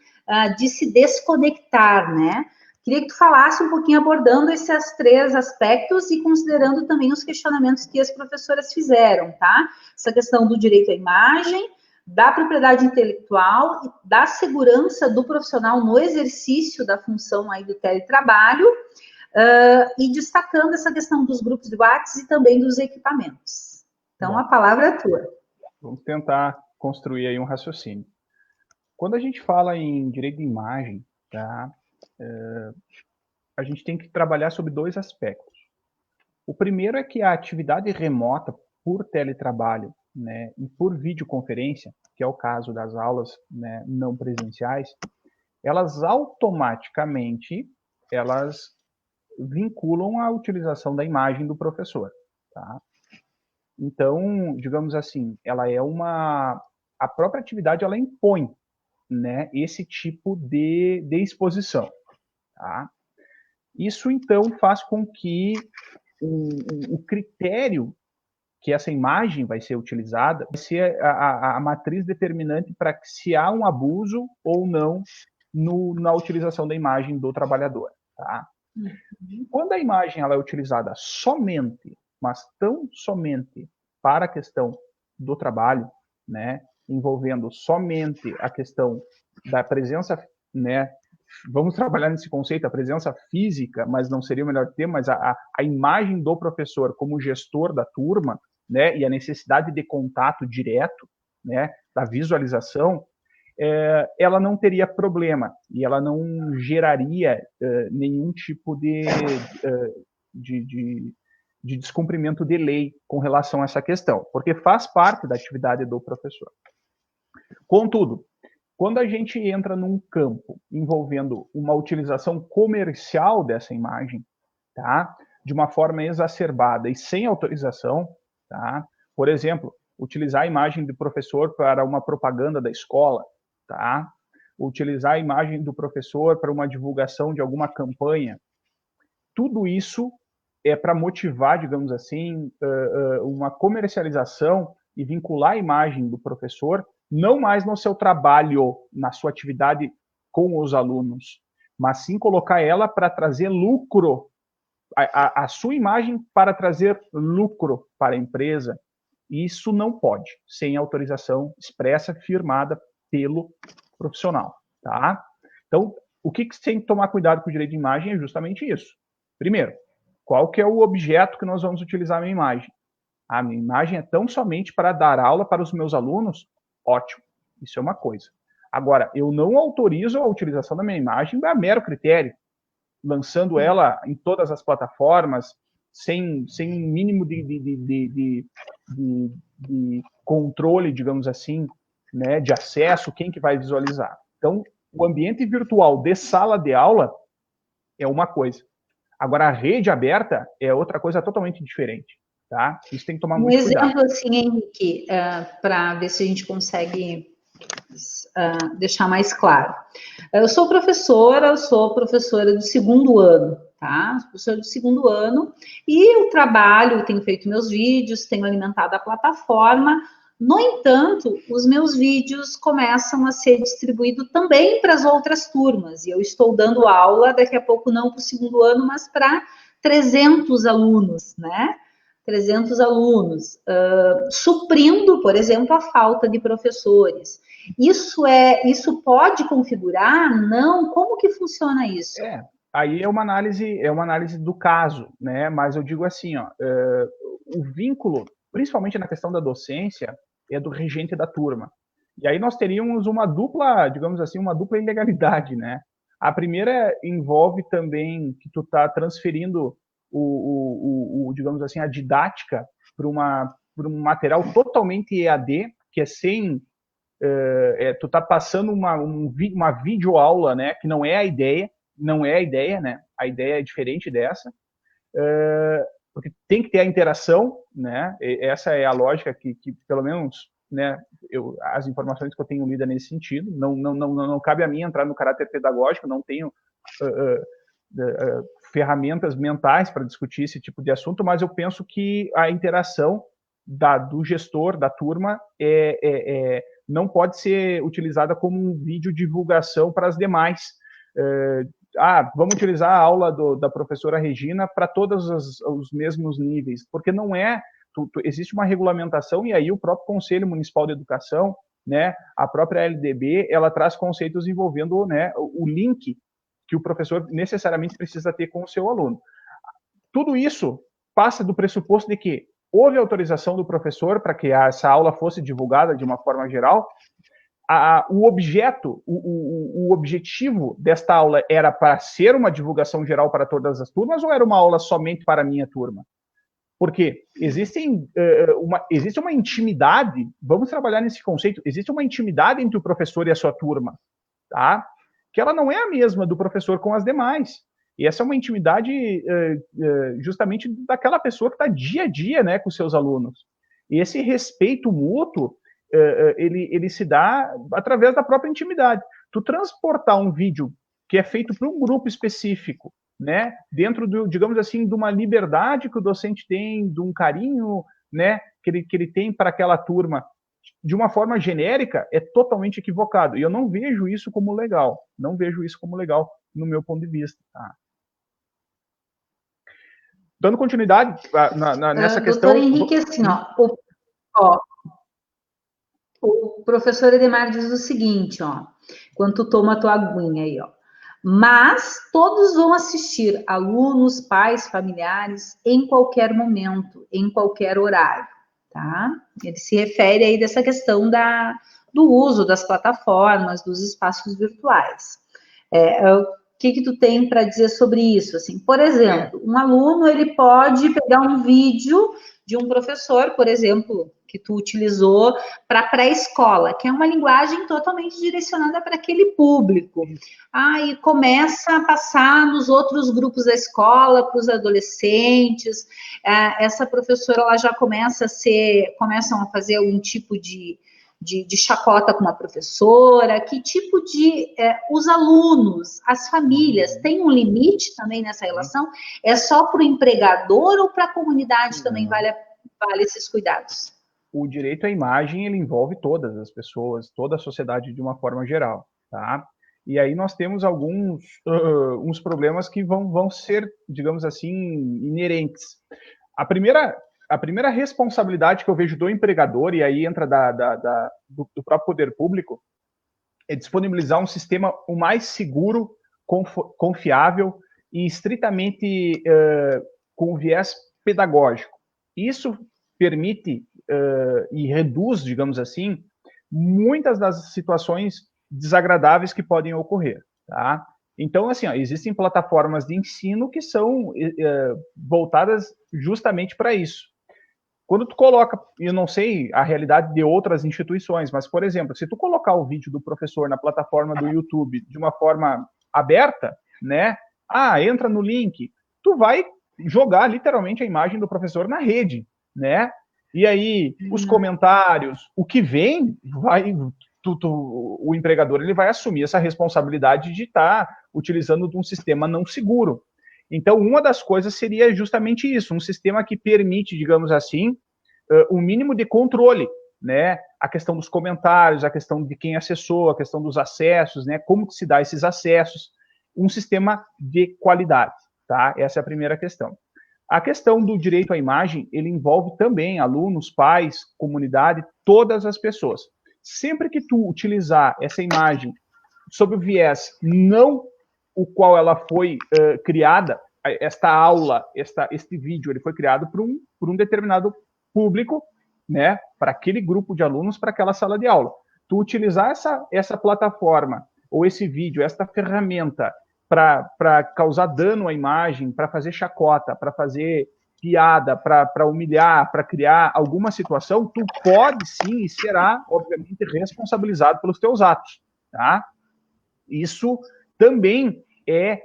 de se desconectar, né? Queria que tu falasse um pouquinho abordando esses três aspectos e considerando também os questionamentos que as professoras fizeram, tá? Essa questão do direito à imagem, da propriedade intelectual e da segurança do profissional no exercício da função aí do teletrabalho, e destacando essa questão dos grupos de WhatsApp e também dos equipamentos. Então, a palavra é tua. Vamos tentar construir aí um raciocínio. Quando a gente fala em direito de imagem, tá, a gente tem que trabalhar sobre dois aspectos. O primeiro é que a atividade remota por teletrabalho, né, e por videoconferência, que é o caso das aulas, né, não presenciais, elas automaticamente vinculam a utilização da imagem do professor, tá? Então, digamos assim, a própria atividade ela impõe, né, esse tipo de exposição, tá? Isso então faz com que o critério que essa imagem vai ser utilizada vai ser a matriz determinante para que se há um abuso ou não na utilização da imagem do trabalhador, tá? Quando a imagem ela é utilizada somente, mas tão somente para a questão do trabalho, né, envolvendo somente a questão da presença, né, vamos trabalhar nesse conceito, a presença física, mas não seria o melhor termo, mas a imagem do professor como gestor da turma, né, e a necessidade de contato direto, né, da visualização, ela não teria problema e ela não geraria nenhum tipo de descumprimento de lei com relação a essa questão, porque faz parte da atividade do professor. Contudo, quando a gente entra num campo envolvendo uma utilização comercial dessa imagem, tá, de uma forma exacerbada e sem autorização, tá, por exemplo, utilizar a imagem do professor para uma propaganda da escola, tá, utilizar a imagem do professor para uma divulgação de alguma campanha, tudo isso é para motivar, digamos assim, uma comercialização e vincular a imagem do professor não mais no seu trabalho, na sua atividade com os alunos, mas sim colocar ela para trazer lucro, a sua imagem para trazer lucro para a empresa. Isso não pode, sem autorização expressa firmada pelo profissional, tá? Então, o que você tem que tomar cuidado com o direito de imagem é justamente isso. Primeiro, qual que é o objeto que nós vamos utilizar na minha imagem? A minha imagem é tão somente para dar aula para os meus alunos? Ótimo, isso é uma coisa. Agora, eu não autorizo a utilização da minha imagem a mero critério, lançando ela em todas as plataformas, sem mínimo de controle, digamos assim, né, de acesso, quem que vai visualizar. Então, o ambiente virtual de sala de aula é uma coisa. Agora, a rede aberta é outra coisa totalmente diferente, tá? Isso tem que tomar muito cuidado. Um exemplo, assim, Henrique, para ver se a gente consegue deixar mais claro. Eu sou professora do segundo ano, tá? Professora do segundo ano, e eu trabalho, tenho feito meus vídeos, tenho alimentado a plataforma. No entanto, os meus vídeos começam a ser distribuídos também para as outras turmas, e eu estou dando aula, daqui a pouco não para o segundo ano, mas para 300 alunos, né? 300 alunos, suprindo, por exemplo, a falta de professores. Isso pode configurar? Não? Como que funciona isso? Aí é uma análise do caso, né? Mas eu digo assim, ó, o vínculo, principalmente na questão da docência, é do regente da turma. E aí nós teríamos uma dupla, digamos assim, uma dupla ilegalidade, né? A primeira envolve também que tu tá transferindo digamos assim, a didática para um material totalmente EAD, que é sem tu tá passando uma videoaula, né, que não é a ideia, né, a ideia é diferente dessa, porque tem que ter a interação, né, essa é a lógica que pelo menos, né, as informações que eu tenho lido nesse sentido, não cabe a mim entrar no caráter pedagógico, não tenho ferramentas mentais para discutir esse tipo de assunto, mas eu penso que a interação do gestor, da turma, não pode ser utilizada como um vídeo divulgação para as demais. Vamos utilizar a aula da professora Regina para todos os mesmos níveis, porque não é, existe uma regulamentação, e aí o próprio Conselho Municipal de Educação, né, a própria LDB, ela traz conceitos envolvendo, né, o link que o professor necessariamente precisa ter com o seu aluno. Tudo isso passa do pressuposto de que houve autorização do professor para que essa aula fosse divulgada de uma forma geral. O objetivo desta aula era para ser uma divulgação geral para todas as turmas, ou era uma aula somente para a minha turma? Porque existe uma intimidade, vamos trabalhar nesse conceito, existe uma intimidade entre o professor e a sua turma, tá? Que ela não é a mesma do professor com as demais. E essa é uma intimidade justamente daquela pessoa que está dia a dia, né, com seus alunos. E esse respeito mútuo, ele se dá através da própria intimidade. Tu transportar um vídeo que é feito para um grupo específico, né, dentro digamos assim, de uma liberdade que o docente tem, de um carinho, né, que ele tem para aquela turma, de uma forma genérica, é totalmente equivocado. E eu não vejo isso como legal. Não vejo isso como legal, no meu ponto de vista. Tá? Dando continuidade nessa questão... Doutor Henrique, assim, o professor Edemar diz o seguinte, enquanto tu toma a tua aguinha aí, mas todos vão assistir, alunos, pais, familiares, em qualquer momento, em qualquer horário. Tá? Ele se refere aí dessa questão do uso das plataformas, dos espaços virtuais. O que tu tem para dizer sobre isso? Assim, por exemplo, um aluno ele pode pegar um vídeo de um professor, por exemplo, que tu utilizou para pré-escola, que é uma linguagem totalmente direcionada para aquele público. E começa a passar nos outros grupos da escola, para os adolescentes. Essa professora ela já começam a fazer algum tipo de chacota com uma professora, que tipo os alunos, as famílias, tem um limite também nessa relação? É só para o empregador ou para a comunidade também vale esses cuidados? O direito à imagem, ele envolve todas as pessoas, toda a sociedade de uma forma geral, tá? E aí nós temos uns problemas que vão ser, digamos assim, inerentes. A primeira responsabilidade que eu vejo do empregador, e aí entra do próprio poder público, é disponibilizar um sistema o mais seguro confiável e estritamente com viés pedagógico. Isso permite e reduz, digamos assim, muitas das situações desagradáveis que podem ocorrer, tá? Então, assim, existem plataformas de ensino que são voltadas justamente para isso. Quando tu coloca, eu não sei a realidade de outras instituições, mas, por exemplo, se tu colocar o vídeo do professor na plataforma do YouTube de uma forma aberta, né? Entra no link, tu vai jogar literalmente a imagem do professor na rede, né? E aí, os comentários, o que vem, o empregador ele vai assumir essa responsabilidade de estar utilizando um sistema não seguro. Então, uma das coisas seria justamente isso, um sistema que permite, digamos assim, um mínimo de controle, né? A questão dos comentários, a questão de quem acessou, a questão dos acessos, né? Como se dá esses acessos, um sistema de qualidade, tá? Essa é a primeira questão. A questão do direito à imagem, ele envolve também alunos, pais, comunidade, todas as pessoas. Sempre que tu utilizar essa imagem sob o viés não o qual ela foi criada, esta aula, este vídeo, ele foi criado por um determinado público, né, para aquele grupo de alunos, para aquela sala de aula. Tu utilizar essa plataforma, ou esse vídeo, esta ferramenta, para causar dano à imagem, para fazer chacota, para fazer piada, para humilhar, para criar alguma situação, tu pode sim e será, obviamente, responsabilizado pelos teus atos, tá? Isso também é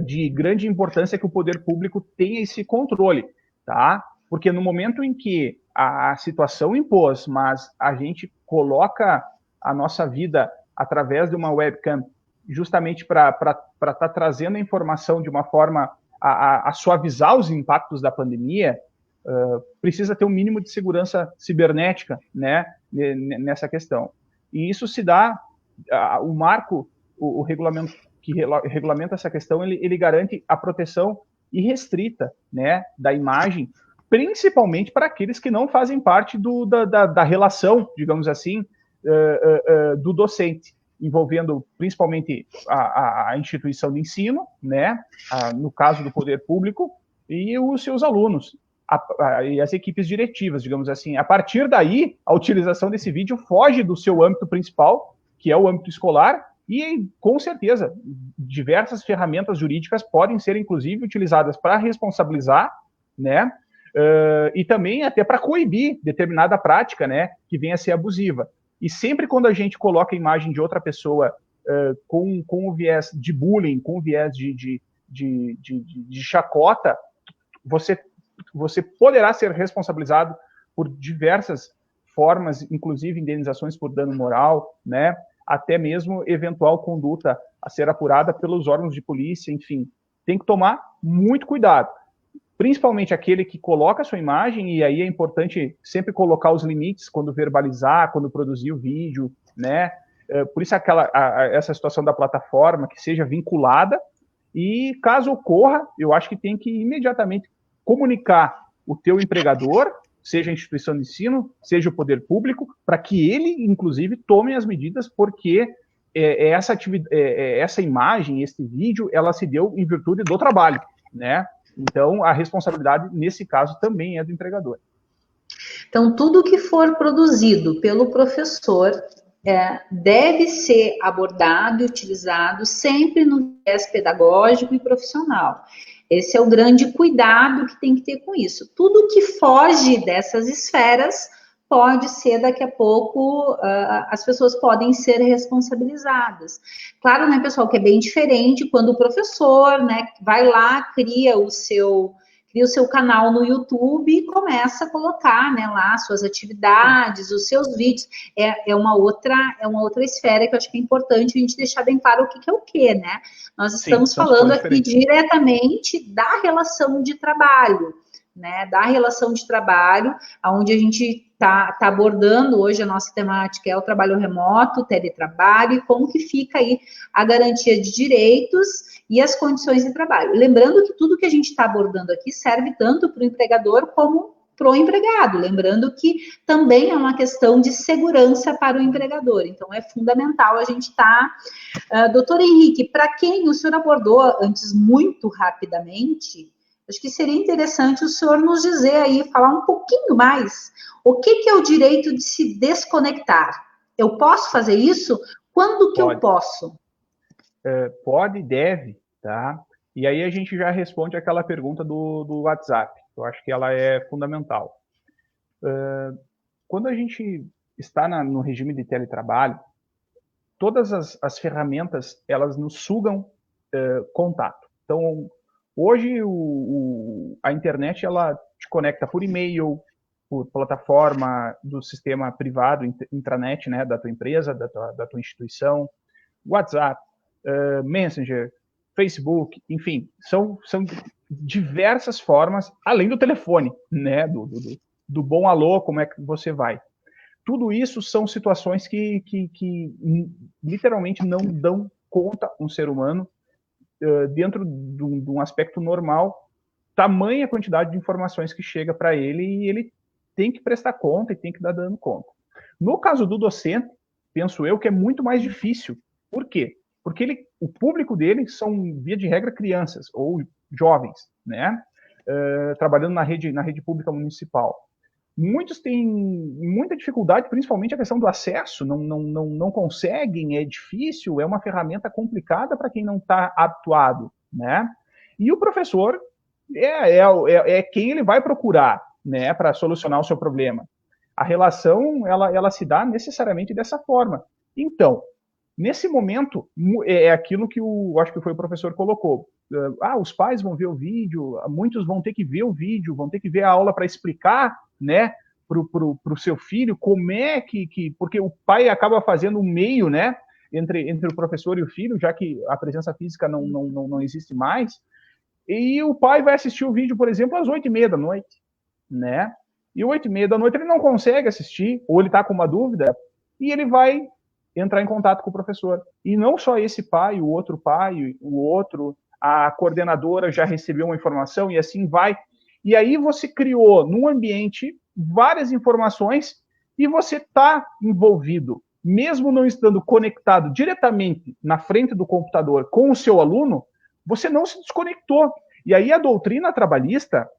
de grande importância que o poder público tenha esse controle, tá? Porque no momento em que a situação impôs, mas a gente coloca a nossa vida através de uma webcam justamente para estar trazendo a informação de uma forma a suavizar os impactos da pandemia, precisa ter um mínimo de segurança cibernética, né, nessa questão. E isso se dá, o marco, o regulamento que regulamenta essa questão, ele garante a proteção irrestrita, né, da imagem, principalmente para aqueles que não fazem parte da relação, digamos assim, do docente, envolvendo principalmente a instituição de ensino, né, no caso do poder público, e os seus alunos, e as equipes diretivas, digamos assim. A partir daí, a utilização desse vídeo foge do seu âmbito principal, que é o âmbito escolar, e, com certeza, diversas ferramentas jurídicas podem ser, inclusive, utilizadas para responsabilizar, né, e também até para coibir determinada prática, né, que venha a ser abusiva. E sempre quando a gente coloca a imagem de outra pessoa com o viés de bullying, com o viés de chacota, você poderá ser responsabilizado por diversas formas, inclusive indenizações por dano moral, né, até mesmo eventual conduta a ser apurada pelos órgãos de polícia, enfim. Tem que tomar muito cuidado, principalmente aquele que coloca a sua imagem, e aí é importante sempre colocar os limites quando verbalizar, quando produzir o vídeo, né? Por isso essa situação da plataforma, que seja vinculada, e caso ocorra, eu acho que tem que imediatamente comunicar o teu empregador, seja a instituição de ensino, seja o poder público, para que ele, inclusive, tome as medidas, porque essa imagem, esse vídeo, ela se deu em virtude do trabalho, né? Então, a responsabilidade, nesse caso, também é do empregador. Então, tudo que for produzido pelo professor deve ser abordado e utilizado sempre no viés pedagógico e profissional. Esse é o grande cuidado que tem que ter com isso. Tudo que foge dessas esferas pode ser, daqui a pouco, as pessoas podem ser responsabilizadas. Claro, né, pessoal, que é bem diferente quando o professor, né, vai lá, cria o seu canal no YouTube e começa a colocar, né, lá suas atividades, os seus vídeos. É uma outra esfera que eu acho que é importante a gente deixar bem claro o que é o que, né? Nós estamos falando aqui diretamente da relação de trabalho, né? Da relação de trabalho, onde a gente está abordando hoje, a nossa temática é o trabalho remoto, o teletrabalho, e como que fica aí a garantia de direitos e as condições de trabalho. Lembrando que tudo que a gente está abordando aqui serve tanto para o empregador como para o empregado, lembrando que também é uma questão de segurança para o empregador, então é fundamental a gente estar... Doutor Henrique, para quem o senhor abordou antes muito rapidamente, acho que seria interessante o senhor nos dizer aí, falar um pouquinho mais, o que é o direito de se desconectar? Eu posso fazer isso? Quando que eu posso? Pode, deve, tá? E aí a gente já responde aquela pergunta do WhatsApp. Eu acho que ela é fundamental. Quando a gente está no regime de teletrabalho, todas as ferramentas, elas nos sugam contato. Então, hoje a internet, ela te conecta por e-mail, por plataforma do sistema privado, intranet, né, da tua empresa, da tua instituição, WhatsApp, Messenger, Facebook, enfim, são diversas formas, além do telefone, né, do bom alô, como é que você vai. Tudo isso são situações que literalmente não dão conta um ser humano dentro de um aspecto normal, tamanha quantidade de informações que chega para ele e ele tem que prestar conta e tem que dar dando conta. No caso do docente, penso eu que é muito mais difícil. Por quê? Porque o público dele são, via de regra, crianças ou jovens, né? Trabalhando na rede pública municipal. Muitos têm muita dificuldade, principalmente a questão do acesso, não conseguem, é difícil, é uma ferramenta complicada para quem não está habituado, né? E o professor é quem ele vai procurar, né, para solucionar o seu problema. A relação, ela se dá necessariamente dessa forma. Então, nesse momento, é aquilo que acho que foi o professor colocou. Os pais vão ver o vídeo, muitos vão ter que ver o vídeo, vão ter que ver a aula para explicar, né, pro seu filho como é que... Porque o pai acaba fazendo um meio, né, entre o professor e o filho, já que a presença física não existe mais. E o pai vai assistir o vídeo, por exemplo, às 8h30 da noite, né? E 8h30 da noite ele não consegue assistir, ou ele está com uma dúvida, e ele vai entrar em contato com o professor. E não só esse pai, o outro, a coordenadora já recebeu uma informação e assim vai. E aí você criou num ambiente várias informações e você está envolvido, mesmo não estando conectado diretamente na frente do computador com o seu aluno, você não se desconectou. E aí a doutrina trabalhista,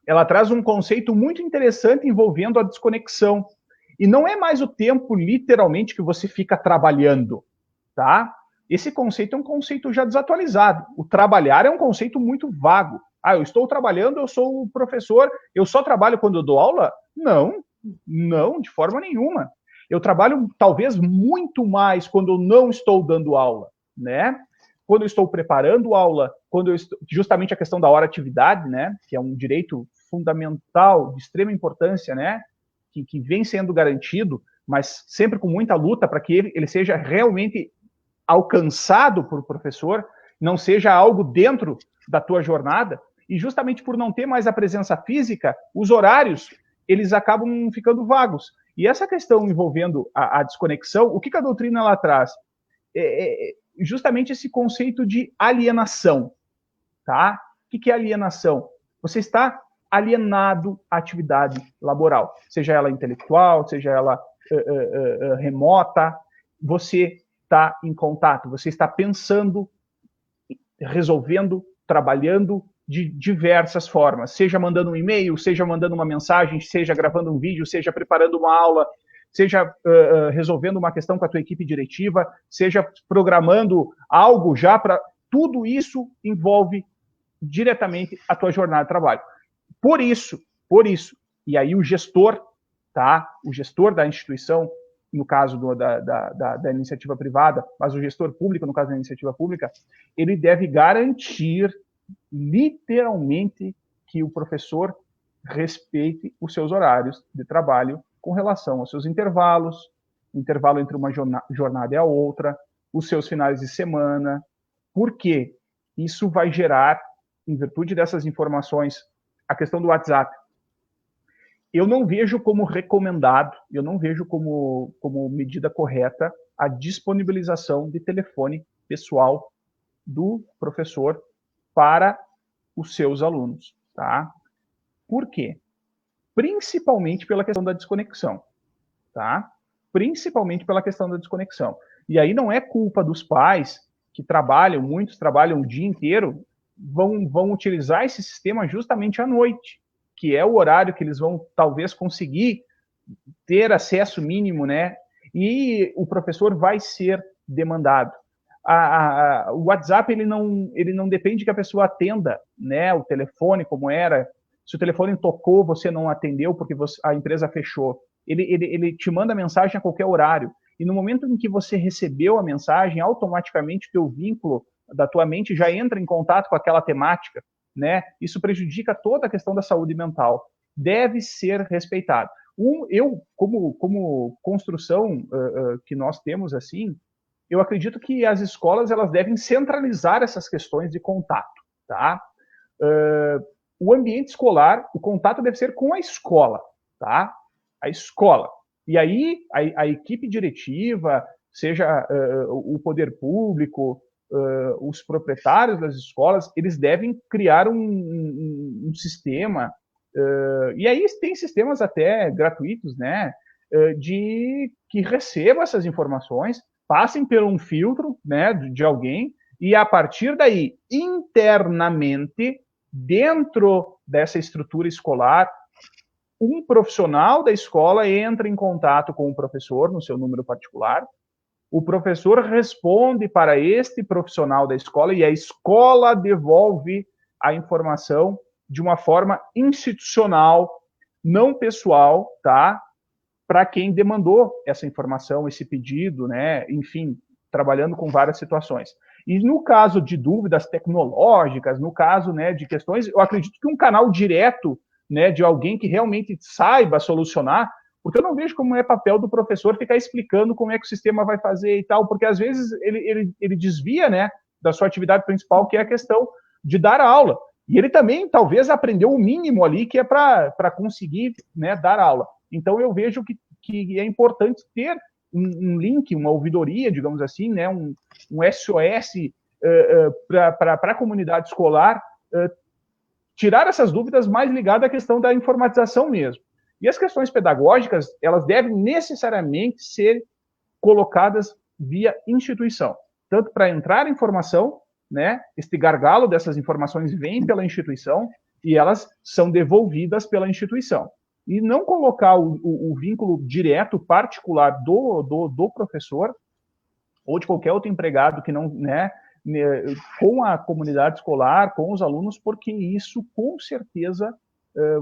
ela traz um conceito muito interessante envolvendo a desconexão. E não é mais o tempo, literalmente, que você fica trabalhando, tá? Esse conceito é um conceito já desatualizado. O trabalhar é um conceito muito vago. Eu estou trabalhando, eu sou o professor, eu só trabalho quando eu dou aula? Não, de forma nenhuma. Eu trabalho, talvez, muito mais quando eu não estou dando aula, né? Quando eu estou preparando aula, justamente a questão da hora-atividade, né? Que é um direito fundamental, de extrema importância, né? Que vem sendo garantido, mas sempre com muita luta para que ele seja realmente alcançado por professor, não seja algo dentro da tua jornada, e justamente por não ter mais a presença física, os horários, eles acabam ficando vagos. E essa questão envolvendo a desconexão, o que a doutrina ela traz? Justamente esse conceito de alienação, tá? O que é alienação? Você está alienado à atividade laboral, seja ela intelectual, seja ela remota, você está em contato, você está pensando, resolvendo, trabalhando de diversas formas, seja mandando um e-mail, seja mandando uma mensagem, seja gravando um vídeo, seja preparando uma aula, seja resolvendo uma questão com a tua equipe diretiva, seja programando algo já para... Tudo isso envolve diretamente a tua jornada de trabalho. Por isso, e aí o gestor, tá? O gestor da instituição, no caso da iniciativa privada, mas o gestor público, no caso da iniciativa pública, ele deve garantir, literalmente, que o professor respeite os seus horários de trabalho com relação aos seus intervalos, intervalo entre uma jornada e a outra, os seus finais de semana, porque isso vai gerar, em virtude dessas informações, a questão do WhatsApp. Eu não vejo como recomendado, eu não vejo como medida correta a disponibilização de telefone pessoal do professor para os seus alunos, tá? Por quê? principalmente pela questão da desconexão, tá? Principalmente pela questão da desconexão. E aí não é culpa dos pais que trabalham, muitos trabalham o dia inteiro, vão utilizar esse sistema justamente à noite, que é o horário que eles vão talvez conseguir ter acesso mínimo, né? E o professor vai ser demandado. O WhatsApp ele não depende que a pessoa atenda, né? O telefone, como era. Se o telefone tocou, você não atendeu porque a empresa fechou. Ele te manda mensagem a qualquer horário. E no momento em que você recebeu a mensagem, automaticamente o teu vínculo da tua mente já entra em contato com aquela temática, né? Isso prejudica toda a questão da saúde mental. Deve ser respeitado. Eu, como construção que nós temos assim, eu acredito que as escolas elas devem centralizar essas questões de contato, tá? O ambiente escolar, o contato deve ser com a escola, tá? A escola. E aí, a equipe diretiva, seja o poder público, os proprietários das escolas, eles devem criar um sistema, e aí tem sistemas até gratuitos, né? De que recebam essas informações, passem por um filtro, né, de alguém, e a partir daí, internamente, dentro dessa estrutura escolar, um profissional da escola entra em contato com o professor no seu número particular, o professor responde para este profissional da escola e a escola devolve a informação de uma forma institucional, não pessoal, tá? Para quem demandou essa informação, esse pedido, né? Enfim, trabalhando com várias situações. E no caso de dúvidas tecnológicas, no caso, né, de questões, eu acredito que um canal direto, né, de alguém que realmente saiba solucionar, porque eu não vejo como é papel do professor ficar explicando como é que o sistema vai fazer e tal, porque às vezes ele desvia, né, da sua atividade principal, que é a questão de dar aula. E ele também, talvez, aprendeu o mínimo ali, que é para conseguir, né, dar aula. Então, eu vejo que é importante ter um link, uma ouvidoria, digamos assim, né, um SOS para a comunidade escolar, tirar essas dúvidas mais ligadas à questão da informatização mesmo. E as questões pedagógicas, elas devem necessariamente ser colocadas via instituição, tanto para entrar informação, né, este gargalo dessas informações vem pela instituição e elas são devolvidas pela instituição. E não colocar o vínculo direto, particular do professor ou de qualquer outro empregado que não, né, com a comunidade escolar, com os alunos, porque isso, com certeza,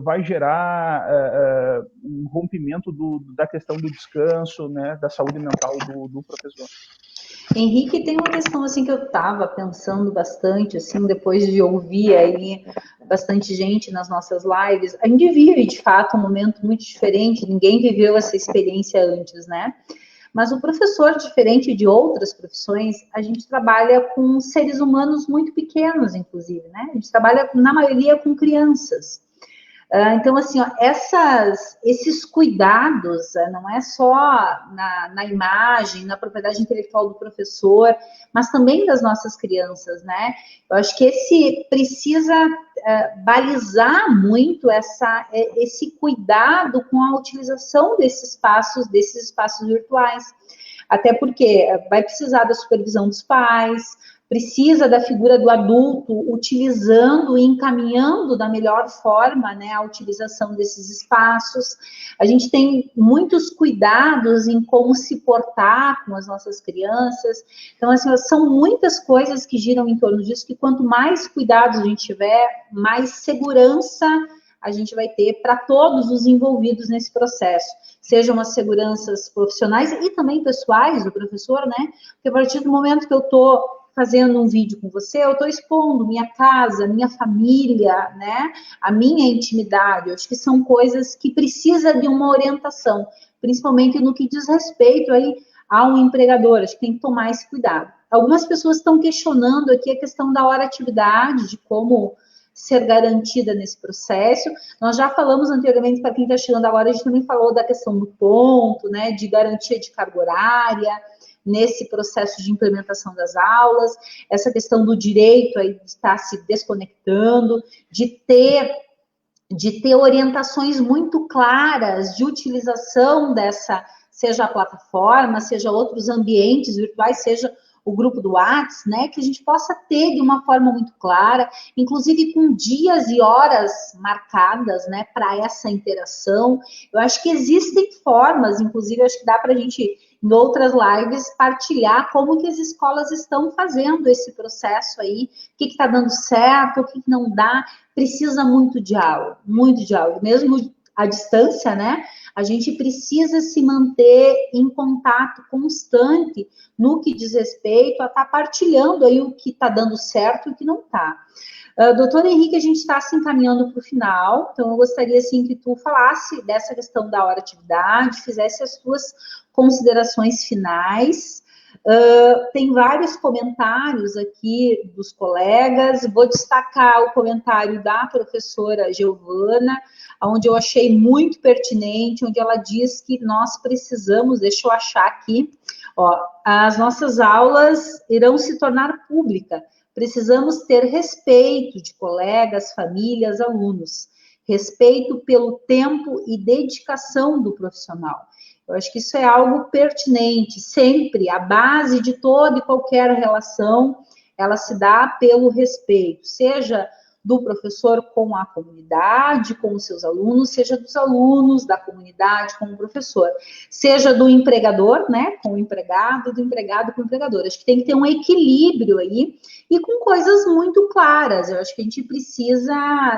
vai gerar um rompimento da questão do descanso, né, da saúde mental do professor. Henrique, tem uma questão assim que eu estava pensando bastante, assim, depois de ouvir aí bastante gente nas nossas lives. A gente vive, de fato, um momento muito diferente, ninguém viveu essa experiência antes, né? Mas o professor, diferente de outras profissões, a gente trabalha com seres humanos muito pequenos, inclusive, né? A gente trabalha, na maioria, com crianças. Então, assim, ó, esses cuidados, não é só na imagem, na propriedade intelectual do professor, mas também das nossas crianças, né? Eu acho que esse precisa balizar muito esse cuidado com a utilização desses espaços virtuais. Até porque vai precisar da supervisão dos pais, precisa da figura do adulto utilizando e encaminhando da melhor forma, né, a utilização desses espaços. A gente tem muitos cuidados em como se portar com as nossas crianças. Então, assim, são muitas coisas que giram em torno disso, que quanto mais cuidados a gente tiver, mais segurança a gente vai ter para todos os envolvidos nesse processo. Sejam as seguranças profissionais e também pessoais do professor, né? Porque a partir do momento que eu estou fazendo um vídeo com você, eu estou expondo minha casa, minha família, né? A minha intimidade. Eu acho que são coisas que precisam de uma orientação, principalmente no que diz respeito aí a um empregador. Acho que tem que tomar esse cuidado. Algumas pessoas estão questionando aqui a questão da hora-atividade, de como ser garantida nesse processo. Nós já falamos anteriormente, para quem está chegando agora, a gente também falou da questão do ponto, né? De garantia de carga horária nesse processo de implementação das aulas, essa questão do direito aí de estar se desconectando, de ter de ter orientações muito claras de utilização dessa, seja a plataforma, seja outros ambientes virtuais, seja o grupo do WhatsApp, né, que a gente possa ter de uma forma muito clara, inclusive com dias e horas marcadas, né, para essa interação. Eu acho que existem formas, inclusive, acho que dá para a gente, em outras lives, partilhar como que as escolas estão fazendo esse processo aí, o que está dando certo, o que não dá. Precisa muito diálogo, mesmo à distância, né? A gente precisa se manter em contato constante no que diz respeito a estar partilhando aí o que está dando certo e o que não está. Doutor Henrique, a gente está se encaminhando para o final, então eu gostaria assim que tu falasse dessa questão da hora-atividade, fizesse as tuas considerações finais. Tem vários comentários aqui dos colegas, vou destacar o comentário da professora Giovana, onde eu achei muito pertinente, onde ela diz que nós precisamos, deixa eu achar aqui, ó, as nossas aulas irão se tornar públicas, precisamos ter respeito de colegas, famílias, alunos, respeito pelo tempo e dedicação do profissional. Eu acho que isso é algo pertinente, sempre, a base de toda e qualquer relação, ela se dá pelo respeito, seja do professor com a comunidade, com os seus alunos, seja dos alunos da comunidade com o professor, seja do empregador, né, com o empregado, do empregado com o empregador. Acho que tem que ter um equilíbrio aí e com coisas muito claras. Eu acho que a gente precisa,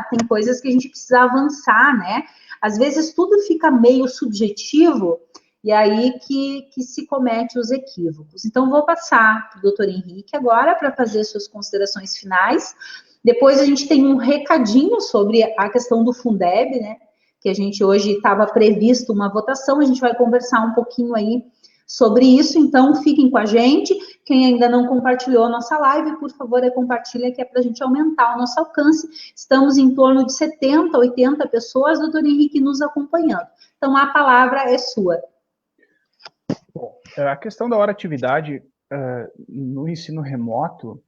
tem coisas que a gente precisa avançar, né? Às vezes tudo fica meio subjetivo e aí que se comete os equívocos. Então, vou passar para o doutor Henrique agora para fazer suas considerações finais. Depois a gente tem um recadinho sobre a questão do Fundeb, né? Que a gente hoje estava previsto uma votação, a gente vai conversar um pouquinho aí sobre isso, então fiquem com a gente. Quem ainda não compartilhou a nossa live, por favor, compartilha, que é para a gente aumentar o nosso alcance. Estamos em torno de 70, 80 pessoas, doutor Henrique, nos acompanhando. Então, a palavra é sua. Bom, a questão da hora-atividade no ensino remoto,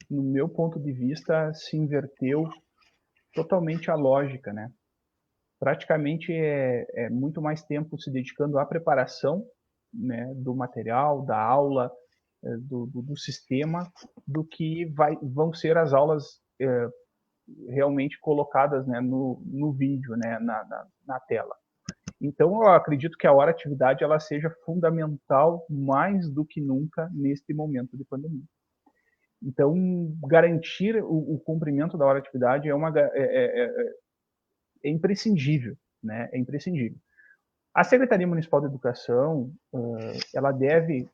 no meu ponto de vista, se inverteu totalmente a lógica, né? Praticamente é muito mais tempo se dedicando à preparação, né, do material, da aula, do sistema, do que vão ser as aulas realmente colocadas, né, no vídeo, né, na tela. Então, eu acredito que a hora-atividade ela seja fundamental mais do que nunca neste momento de pandemia. Então, garantir o cumprimento da hora-atividade é imprescindível, né? É imprescindível. A Secretaria Municipal de Educação, ela deve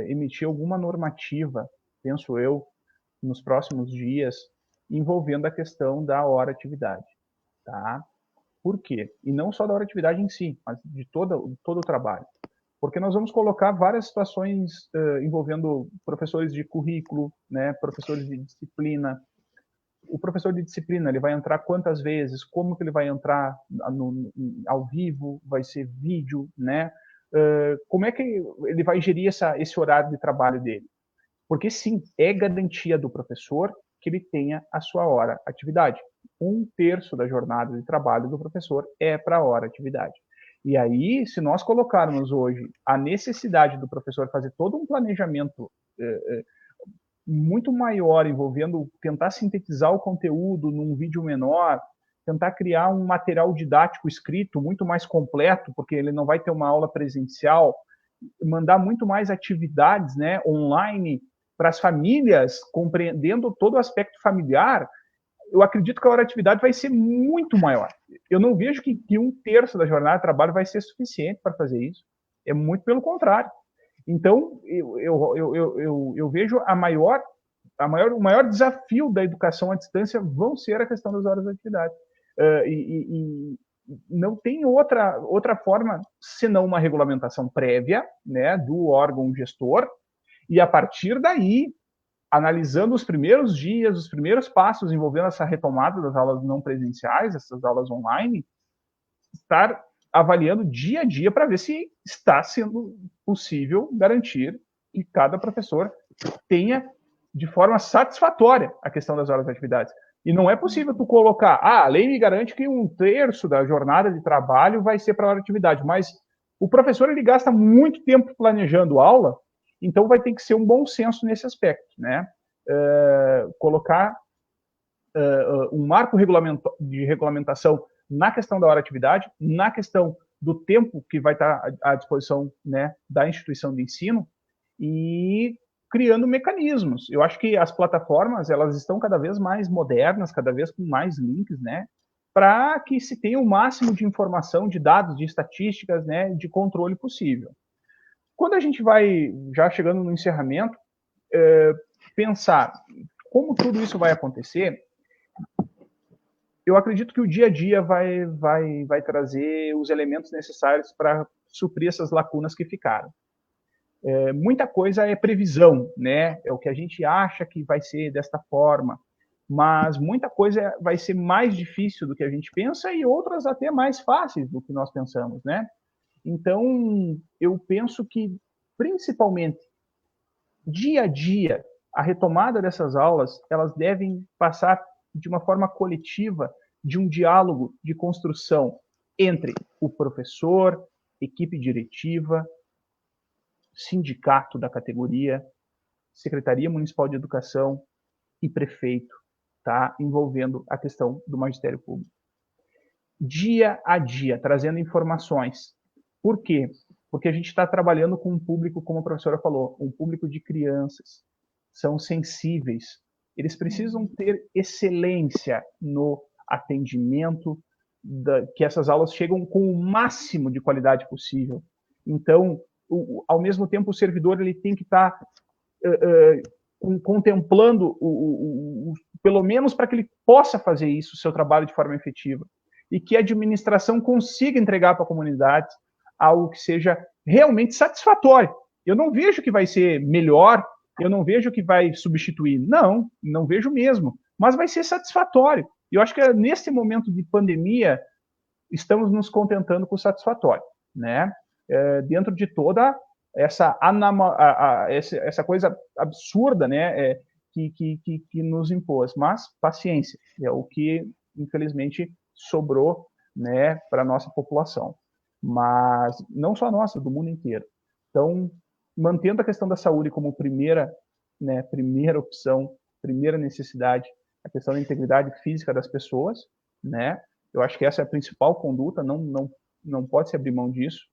emitir alguma normativa, penso eu, nos próximos dias, envolvendo a questão da hora-atividade, tá? Por quê? E não só da hora-atividade em si, mas de todo o trabalho. Porque nós vamos colocar várias situações envolvendo professores de currículo, né, professores de disciplina. O professor de disciplina, ele vai entrar quantas vezes, como que ele vai entrar ao vivo, vai ser vídeo, né? Como é que ele vai gerir esse horário de trabalho dele? Porque sim, é garantia do professor que ele tenha a sua hora atividade. 1/3 da jornada de trabalho do professor é para a hora atividade. E aí, se nós colocarmos hoje a necessidade do professor fazer todo um planejamento muito maior, envolvendo tentar sintetizar o conteúdo num vídeo menor, tentar criar um material didático escrito muito mais completo, porque ele não vai ter uma aula presencial, mandar muito mais atividades, né, online para as famílias, compreendendo todo o aspecto familiar, eu acredito que a hora-atividade vai ser muito maior. Eu não vejo que 1/3 da jornada de trabalho vai ser suficiente para fazer isso. É muito pelo contrário. Então, eu vejo o maior desafio da educação à distância vão ser a questão das horas de atividade. E não tem outra forma senão uma regulamentação prévia, né, do órgão gestor, e a partir daí, analisando os primeiros dias, os primeiros passos envolvendo essa retomada das aulas não presenciais, essas aulas online, estar avaliando dia a dia para ver se está sendo possível garantir que cada professor tenha de forma satisfatória a questão das horas de atividades. E não é possível tu colocar, a lei me garante que 1/3 da jornada de trabalho vai ser para a hora de atividade, mas o professor ele gasta muito tempo planejando aula, então vai ter que ser um bom senso nesse aspecto, né? Colocar um marco de regulamentação na questão da hora de atividade, na questão do tempo que vai estar à disposição, né, da instituição de ensino, e criando mecanismos. Eu acho que as plataformas elas estão cada vez mais modernas, cada vez com mais links, né, para que se tenha o máximo de informação, de dados, de estatísticas, né, de controle possível. Quando a gente vai, já chegando no encerramento, pensar como tudo isso vai acontecer, eu acredito que o dia a dia vai trazer os elementos necessários para suprir essas lacunas que ficaram. Muita coisa é previsão, né? É o que a gente acha que vai ser desta forma, mas muita coisa vai ser mais difícil do que a gente pensa e outras até mais fáceis do que nós pensamos, né? Então, eu penso que, principalmente, dia a dia, a retomada dessas aulas, elas devem passar de uma forma coletiva, de um diálogo de construção entre o professor, equipe diretiva, sindicato da categoria, Secretaria Municipal de Educação e prefeito, tá? Envolvendo a questão do magistério público. Dia a dia, trazendo informações. Por quê? Porque a gente está trabalhando com um público, como a professora falou, um público de crianças. São sensíveis. Eles precisam ter excelência no atendimento, que essas aulas chegam com o máximo de qualidade possível. Então, ao mesmo tempo, o servidor ele tem que estar contemplando, pelo menos para que ele possa fazer isso, o seu trabalho de forma efetiva, e que a administração consiga entregar para a comunidade algo que seja realmente satisfatório. Eu não vejo que vai ser melhor, eu não vejo que vai substituir. Não vejo mesmo. Mas vai ser satisfatório. E eu acho que nesse momento de pandemia, estamos nos contentando com o satisfatório, né? Dentro de toda essa coisa absurda, né? Que nos impôs. Mas paciência, é o que, infelizmente, sobrou, né, para a nossa população. Mas não só a nossa, do mundo inteiro. Então, mantendo a questão da saúde como primeira opção, primeira necessidade, a questão da integridade física das pessoas, né? Eu acho que essa é a principal conduta, não pode se abrir mão disso.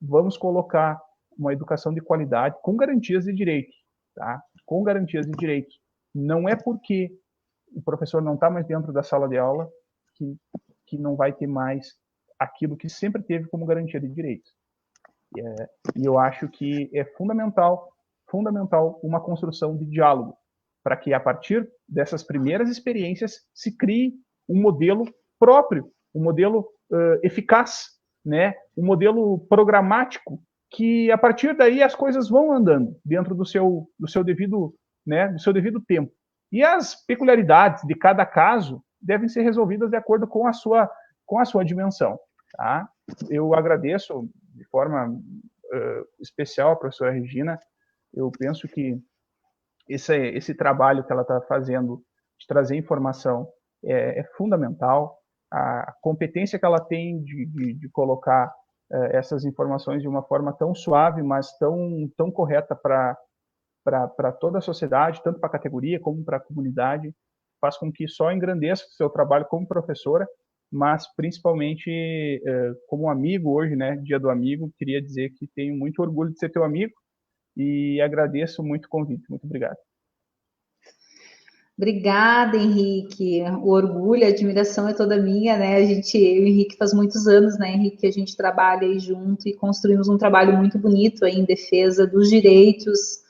Vamos colocar uma educação de qualidade com garantias de direitos, tá? Com garantias de direitos. Não é porque o professor não está mais dentro da sala de aula que não vai ter mais aquilo que sempre teve como garantia de direitos. E eu acho que é fundamental uma construção de diálogo, para que a partir dessas primeiras experiências se crie um modelo próprio, um modelo eficaz, né? Um modelo programático, que a partir daí as coisas vão andando dentro do seu devido, né, do seu devido tempo. E as peculiaridades de cada caso devem ser resolvidas de acordo com a sua dimensão. Tá? Eu agradeço de forma especial a professora Regina. Eu penso que esse trabalho que ela está fazendo de trazer informação é fundamental. A competência que ela tem de colocar essas informações de uma forma tão suave, mas tão correta para toda a sociedade, tanto para a categoria como para a comunidade, faz com que só engrandeça o seu trabalho como professora, mas principalmente como amigo hoje, né, Dia do Amigo, queria dizer que tenho muito orgulho de ser teu amigo e agradeço muito o convite. Muito obrigado. Obrigada, Henrique. O orgulho, a admiração é toda minha, né? Eu e o Henrique faz muitos anos, né, Henrique, que a gente trabalha aí junto e construímos um trabalho muito bonito aí em defesa dos direitos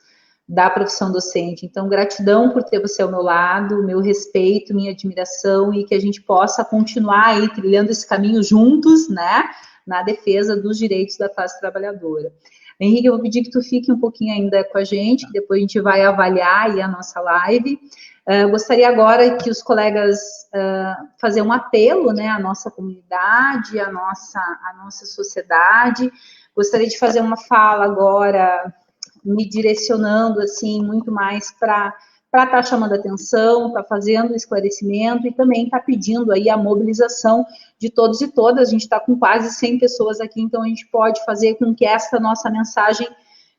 da profissão docente. Então, gratidão por ter você ao meu lado, meu respeito, minha admiração e que a gente possa continuar aí trilhando esse caminho juntos, né, na defesa dos direitos da classe trabalhadora. Henrique, eu vou pedir que tu fique um pouquinho ainda com a gente, que depois a gente vai avaliar aí a nossa live. Gostaria agora que os colegas fazer um apelo, né, à nossa comunidade, à nossa sociedade. Gostaria de fazer uma fala agora me direcionando assim muito mais para para estar chamando atenção, está fazendo esclarecimento e também está pedindo aí a mobilização de todos e todas. A gente está com quase 100 pessoas aqui, então a gente pode fazer com que essa nossa mensagem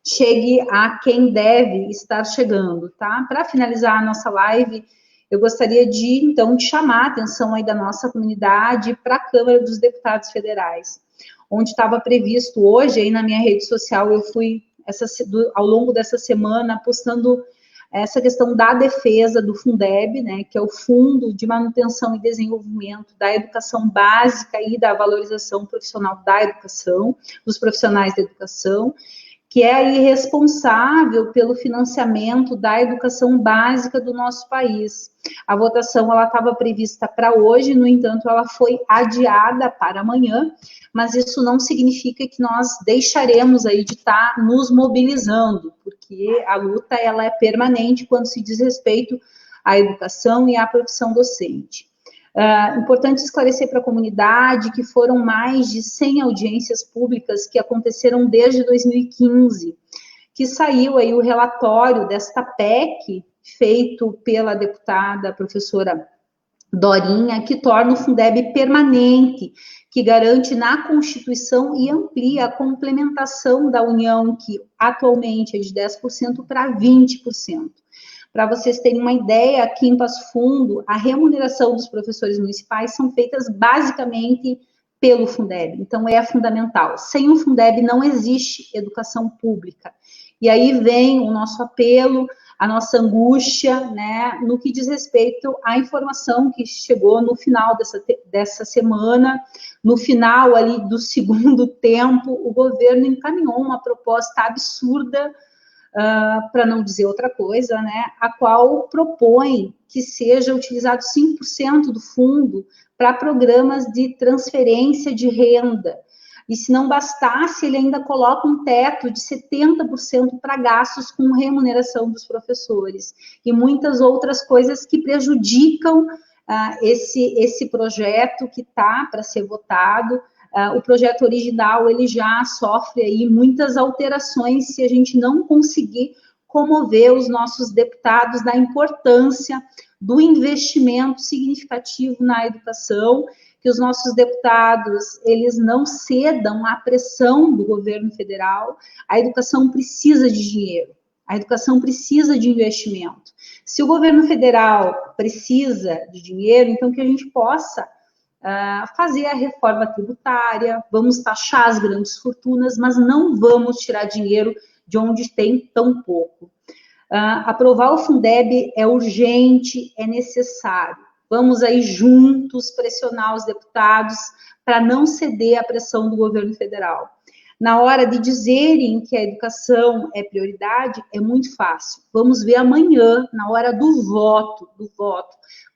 chegue a quem deve estar chegando, tá? Para finalizar a nossa live, eu gostaria de, então, de chamar a atenção aí da nossa comunidade para a Câmara dos Deputados Federais, onde estava previsto hoje, aí na minha rede social, eu fui, ao longo dessa semana, postando essa questão da defesa do Fundeb, né, que é o Fundo de Manutenção e Desenvolvimento da Educação Básica e da Valorização Profissional da Educação, dos profissionais da educação, que é aí responsável pelo financiamento da educação básica do nosso país. A votação ela estava prevista para hoje, no entanto, ela foi adiada para amanhã, mas isso não significa que nós deixaremos aí de estar nos mobilizando, porque a luta ela é permanente quando se diz respeito à educação e à profissão docente. Importante esclarecer para a comunidade que foram mais de 100 audiências públicas que aconteceram desde 2015, que saiu aí o relatório desta PEC, feito pela deputada professora Dorinha, que torna o Fundeb permanente, que garante na Constituição e amplia a complementação da União, que atualmente é de 10% para 20%. Para vocês terem uma ideia, aqui em Passo Fundo, a remuneração dos professores municipais são feitas basicamente pelo Fundeb, então é fundamental. Sem o Fundeb não existe educação pública. E aí vem o nosso apelo, a nossa angústia, né, no que diz respeito à informação que chegou no final dessa semana, no final ali do segundo tempo, o governo encaminhou uma proposta absurda, para não dizer outra coisa, né, a qual propõe que seja utilizado 5% do fundo para programas de transferência de renda. E se não bastasse, ele ainda coloca um teto de 70% para gastos com remuneração dos professores e muitas outras coisas que prejudicam esse projeto que está para ser votado. O projeto original, ele já sofre aí muitas alterações se a gente não conseguir comover os nossos deputados da importância do investimento significativo na educação, que os nossos deputados, eles não cedam à pressão do governo federal. A educação precisa de dinheiro, a educação precisa de investimento. Se o governo federal precisa de dinheiro, então que a gente possa fazer a reforma tributária, vamos taxar as grandes fortunas, mas não vamos tirar dinheiro de onde tem tão pouco. Aprovar o Fundeb é urgente, é necessário. Vamos aí juntos pressionar os deputados para não ceder à pressão do governo federal. Na hora de dizerem que a educação é prioridade, é muito fácil. Vamos ver amanhã, na hora do voto.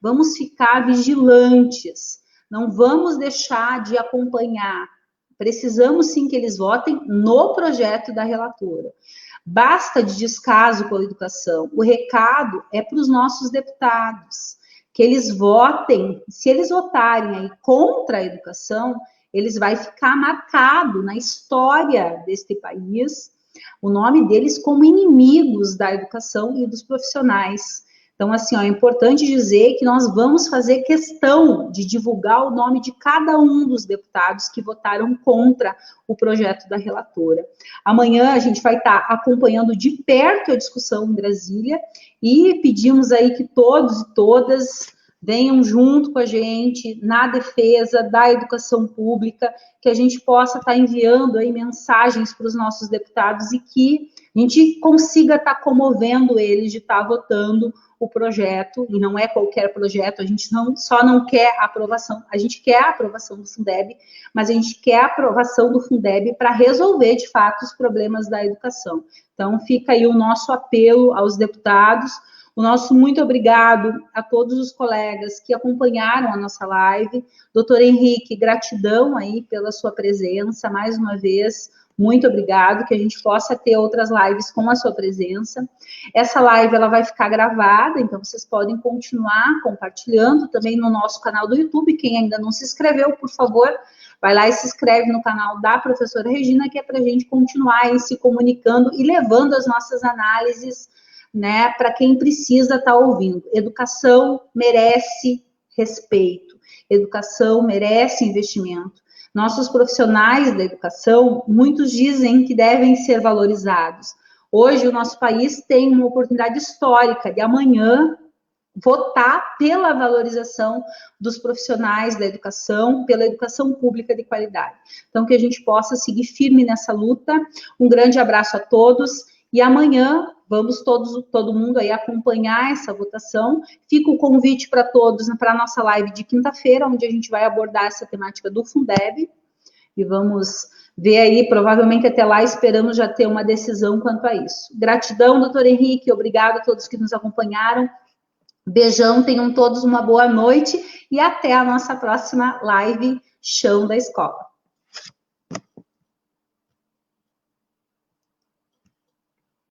Vamos ficar vigilantes. Não vamos deixar de acompanhar. Precisamos sim que eles votem no projeto da relatora. Basta de descaso com a educação. O recado é para os nossos deputados, que eles votem. Se eles votarem aí contra a educação, eles vai ficar marcado na história deste país o nome deles como inimigos da educação e dos profissionais. Então, assim, é importante dizer que nós vamos fazer questão de divulgar o nome de cada um dos deputados que votaram contra o projeto da relatora. Amanhã a gente vai estar acompanhando de perto a discussão em Brasília e pedimos aí que todos e todas venham junto com a gente na defesa da educação pública, que a gente possa estar enviando aí mensagens para os nossos deputados e que a gente consiga estar comovendo eles de estar votando o projeto, e não é qualquer projeto, a gente só não quer a aprovação, a gente quer a aprovação do Fundeb, mas a gente quer a aprovação do Fundeb para resolver, de fato, os problemas da educação. Então, fica aí o nosso apelo aos deputados, o nosso muito obrigado a todos os colegas que acompanharam a nossa live. Doutor Henrique, gratidão aí pela sua presença, mais uma vez, muito obrigado, que a gente possa ter outras lives com a sua presença. Essa live, ela vai ficar gravada, então vocês podem continuar compartilhando também no nosso canal do YouTube. Quem ainda não se inscreveu, por favor, vai lá e se inscreve no canal da professora Regina, que é para a gente continuar aí se comunicando e levando as nossas análises né, para quem precisa estar ouvindo. Educação merece respeito, educação merece investimento. Nossos profissionais da educação, muitos dizem que devem ser valorizados. Hoje, o nosso país tem uma oportunidade histórica de amanhã votar pela valorização dos profissionais da educação, pela educação pública de qualidade. Então, que a gente possa seguir firme nessa luta. Um grande abraço a todos e amanhã vamos todo mundo aí acompanhar essa votação. Fica o convite para todos para a nossa live de quinta-feira, onde a gente vai abordar essa temática do Fundeb e vamos ver aí, provavelmente até lá esperamos já ter uma decisão quanto a isso. Gratidão, doutor Henrique, obrigado a todos que nos acompanharam. Beijão, tenham todos uma boa noite e até a nossa próxima live Chão da Escola.